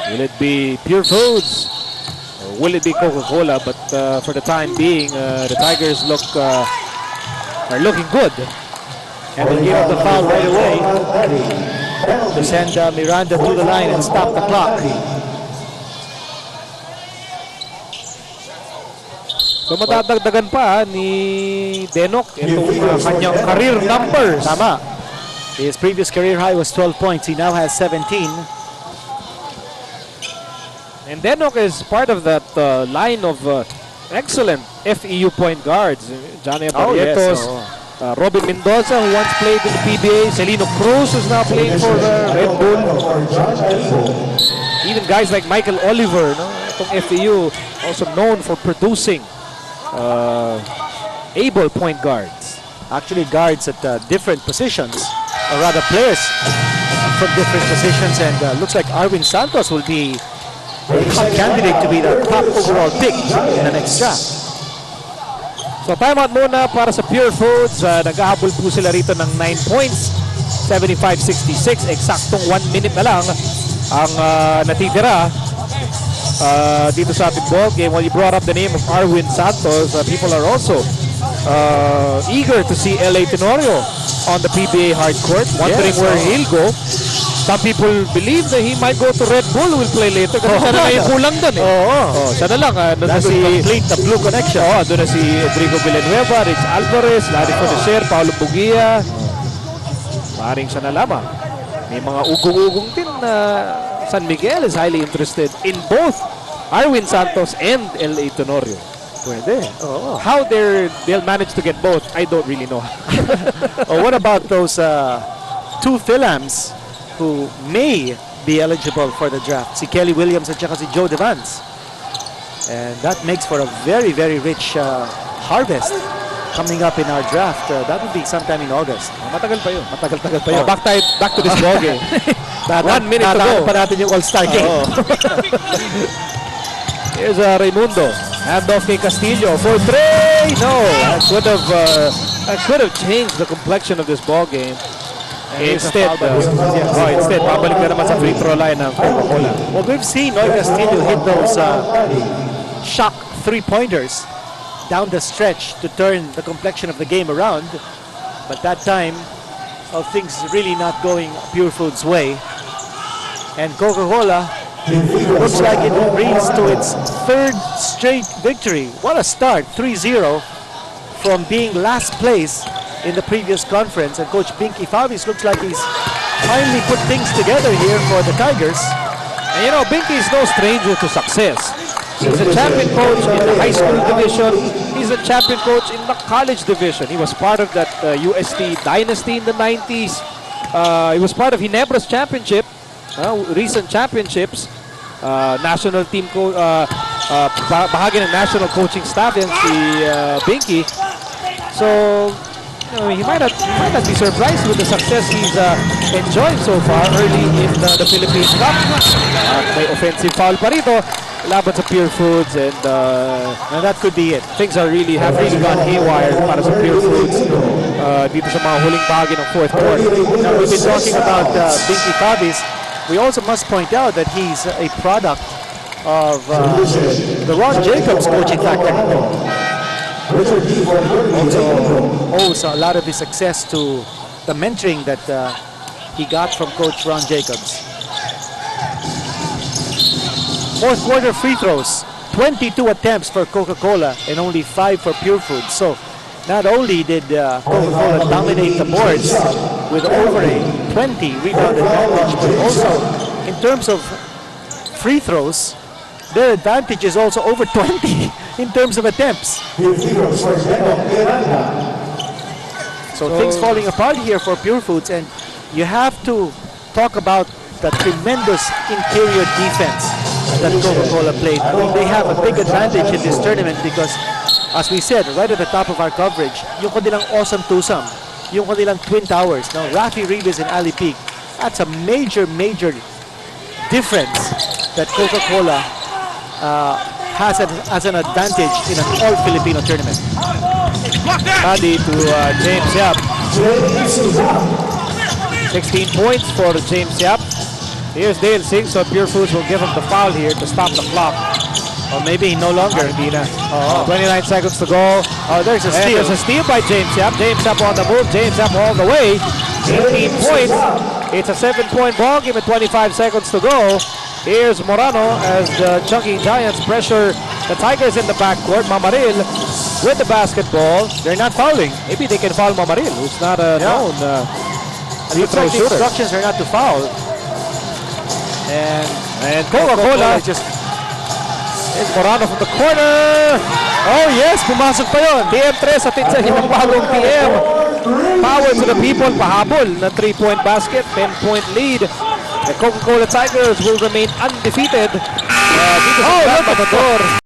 S3: Will it be Purefoods? Or will it be Coca-Cola? But for the time being, the Tigers are looking good.
S1: And they gave up the foul right away to send Miranda to the line and stop the clock.
S3: So madadagdagan pa ni Denok itong kanyang career numbers.
S1: Tama. His previous career high was 12 points. He now has 17.
S3: And Denok is part of that line of excellent FEU point guards. Johnny Barrietos, Robin Mendoza, who once played in the PBA. Celino Cruz, who's now playing for Red Bull. Even guys like Michael Oliver, no? Itong FEU, also known for producing able point guards.
S1: Actually, guards at different positions, or rather players from different positions. And looks like Arwin Santos will be a top candidate to be the top overall pick in the next draft.
S3: So timeout muna para sa Purefoods. Naghahabol po sila rito ng 9 points. 75-66. Eksaktong 1 minute na lang ang natitira dito sa ating ball game. While you brought up the name of Arwin Santos, people are also eager to see LA Tenorio on the PBA hardcourt, wondering where he'll go. Some people believe that he might go to Red Bull, will play later. Kasi siya na lang yung kulang doon eh. Siya na lang.
S1: That's complete the blue connection.
S3: Doon na si Rodrigo Villanueva, Rich Alvarez, Larry Coneser, Paolo Bugia. Maring siya na lamang. May mga ugong-ugong din na San Miguel is highly interested in both Arwin Santos and LA Tenorio.
S1: Pwede.
S3: How they'll manage to get both, I don't really know.
S1: What about those two Philams who may be eligible for the draft? Si Kelly Williams at saka si Joe Devance. And that makes for a very, very rich harvest coming up in our draft. That would be sometime in August.
S3: Matagal pa yun.
S1: Matagal-tagal pa yun.
S3: Back to this ballgame. 1 minute to go.
S1: pa natin yung All-Star game.
S3: Here's Raimundo. Handoff kay Castillo for 3. No, that could have changed the complexion of this ball game. Instead, pabalik na naman sa free throw line ng Coca-Cola.
S1: Well, we've seen Noy Castillo hit those shock three-pointers down the stretch to turn the complexion of the game around. But that time, things really not going Purefoods' way. And Coca-Cola looks like it brings to its third straight victory. What a start, 3-0 from being last place in the previous conference. And Coach Pinky Favis looks like he's finally put things together here for the Tigers.
S3: And you know, Binky is no stranger to success. He's a champion coach in the high school division. He's a champion coach in the college division. He was part of that UST dynasty in the 90s. He was part of Ginebra's championship, recent championships. National team coach, bahagi ng national coaching staff yan si Binky. So, you know, he might not be surprised with the success he's enjoying so far early in the Philippine Cup. May offensive foul pa rito laban sa Purefoods, and
S1: that could be it.
S3: Things have really gone haywire para sa Purefoods dito sa mga huling bahagi ng fourth quarter.
S1: Now, we've been talking about Binky Favis. We also must point out that he's a product of the Ron Jacobs coaching factory. Also owes a lot of his success to the mentoring that he got from Coach Ron Jacobs. Fourth quarter free throws, 22 attempts for Coca-Cola and only 5 for Purefoods. So not only did Coca-Cola dominate the boards with over a 20 rebound advantage, but also in terms of free throws, their advantage is also over 20 in terms of attempts. So things falling apart here for Purefoods, and you have to talk about the tremendous interior defense that Coca-Cola played. I mean, they have a big advantage in this tournament because, as we said, right at the top of our coverage, yung kanilang awesome twosome, yung kanilang twin towers. Now, Rafi Ribes and Ali Peak, that's a major difference that Coca-Cola has as an advantage in an all-Filipino tournament.
S3: Adi to James Yap. 16 points for James Yap. Here's Dale Singh, so Purefoods will give him the foul here to stop the clock.
S1: Or maybe no longer.
S3: 29 seconds to go.
S1: Oh, there's a steal.
S3: There's a steal by James Yap. James Yap on the move. James Yap all the way. 18 points. It's a 7-point ball game with 25 seconds to go. Here's Morano as the CHUNKEE Giants pressure the Tigers in the backcourt. Mamaril with the basketball.
S1: They're not fouling.
S3: Maybe they can foul Mamaril, who's not a known free throw
S1: the
S3: shooter.
S1: instructions are not to foul.
S3: And Coca-Cola
S1: just...
S3: Here's Morano from the corner.
S1: Oh yes, pumasok pa yun.
S3: TM3 sa tinsa ng bagong TM. Power to the people, pahabol na 3-point basket, 10-point lead. The Coca-Cola Tigers will remain undefeated dito sa Grand Matador.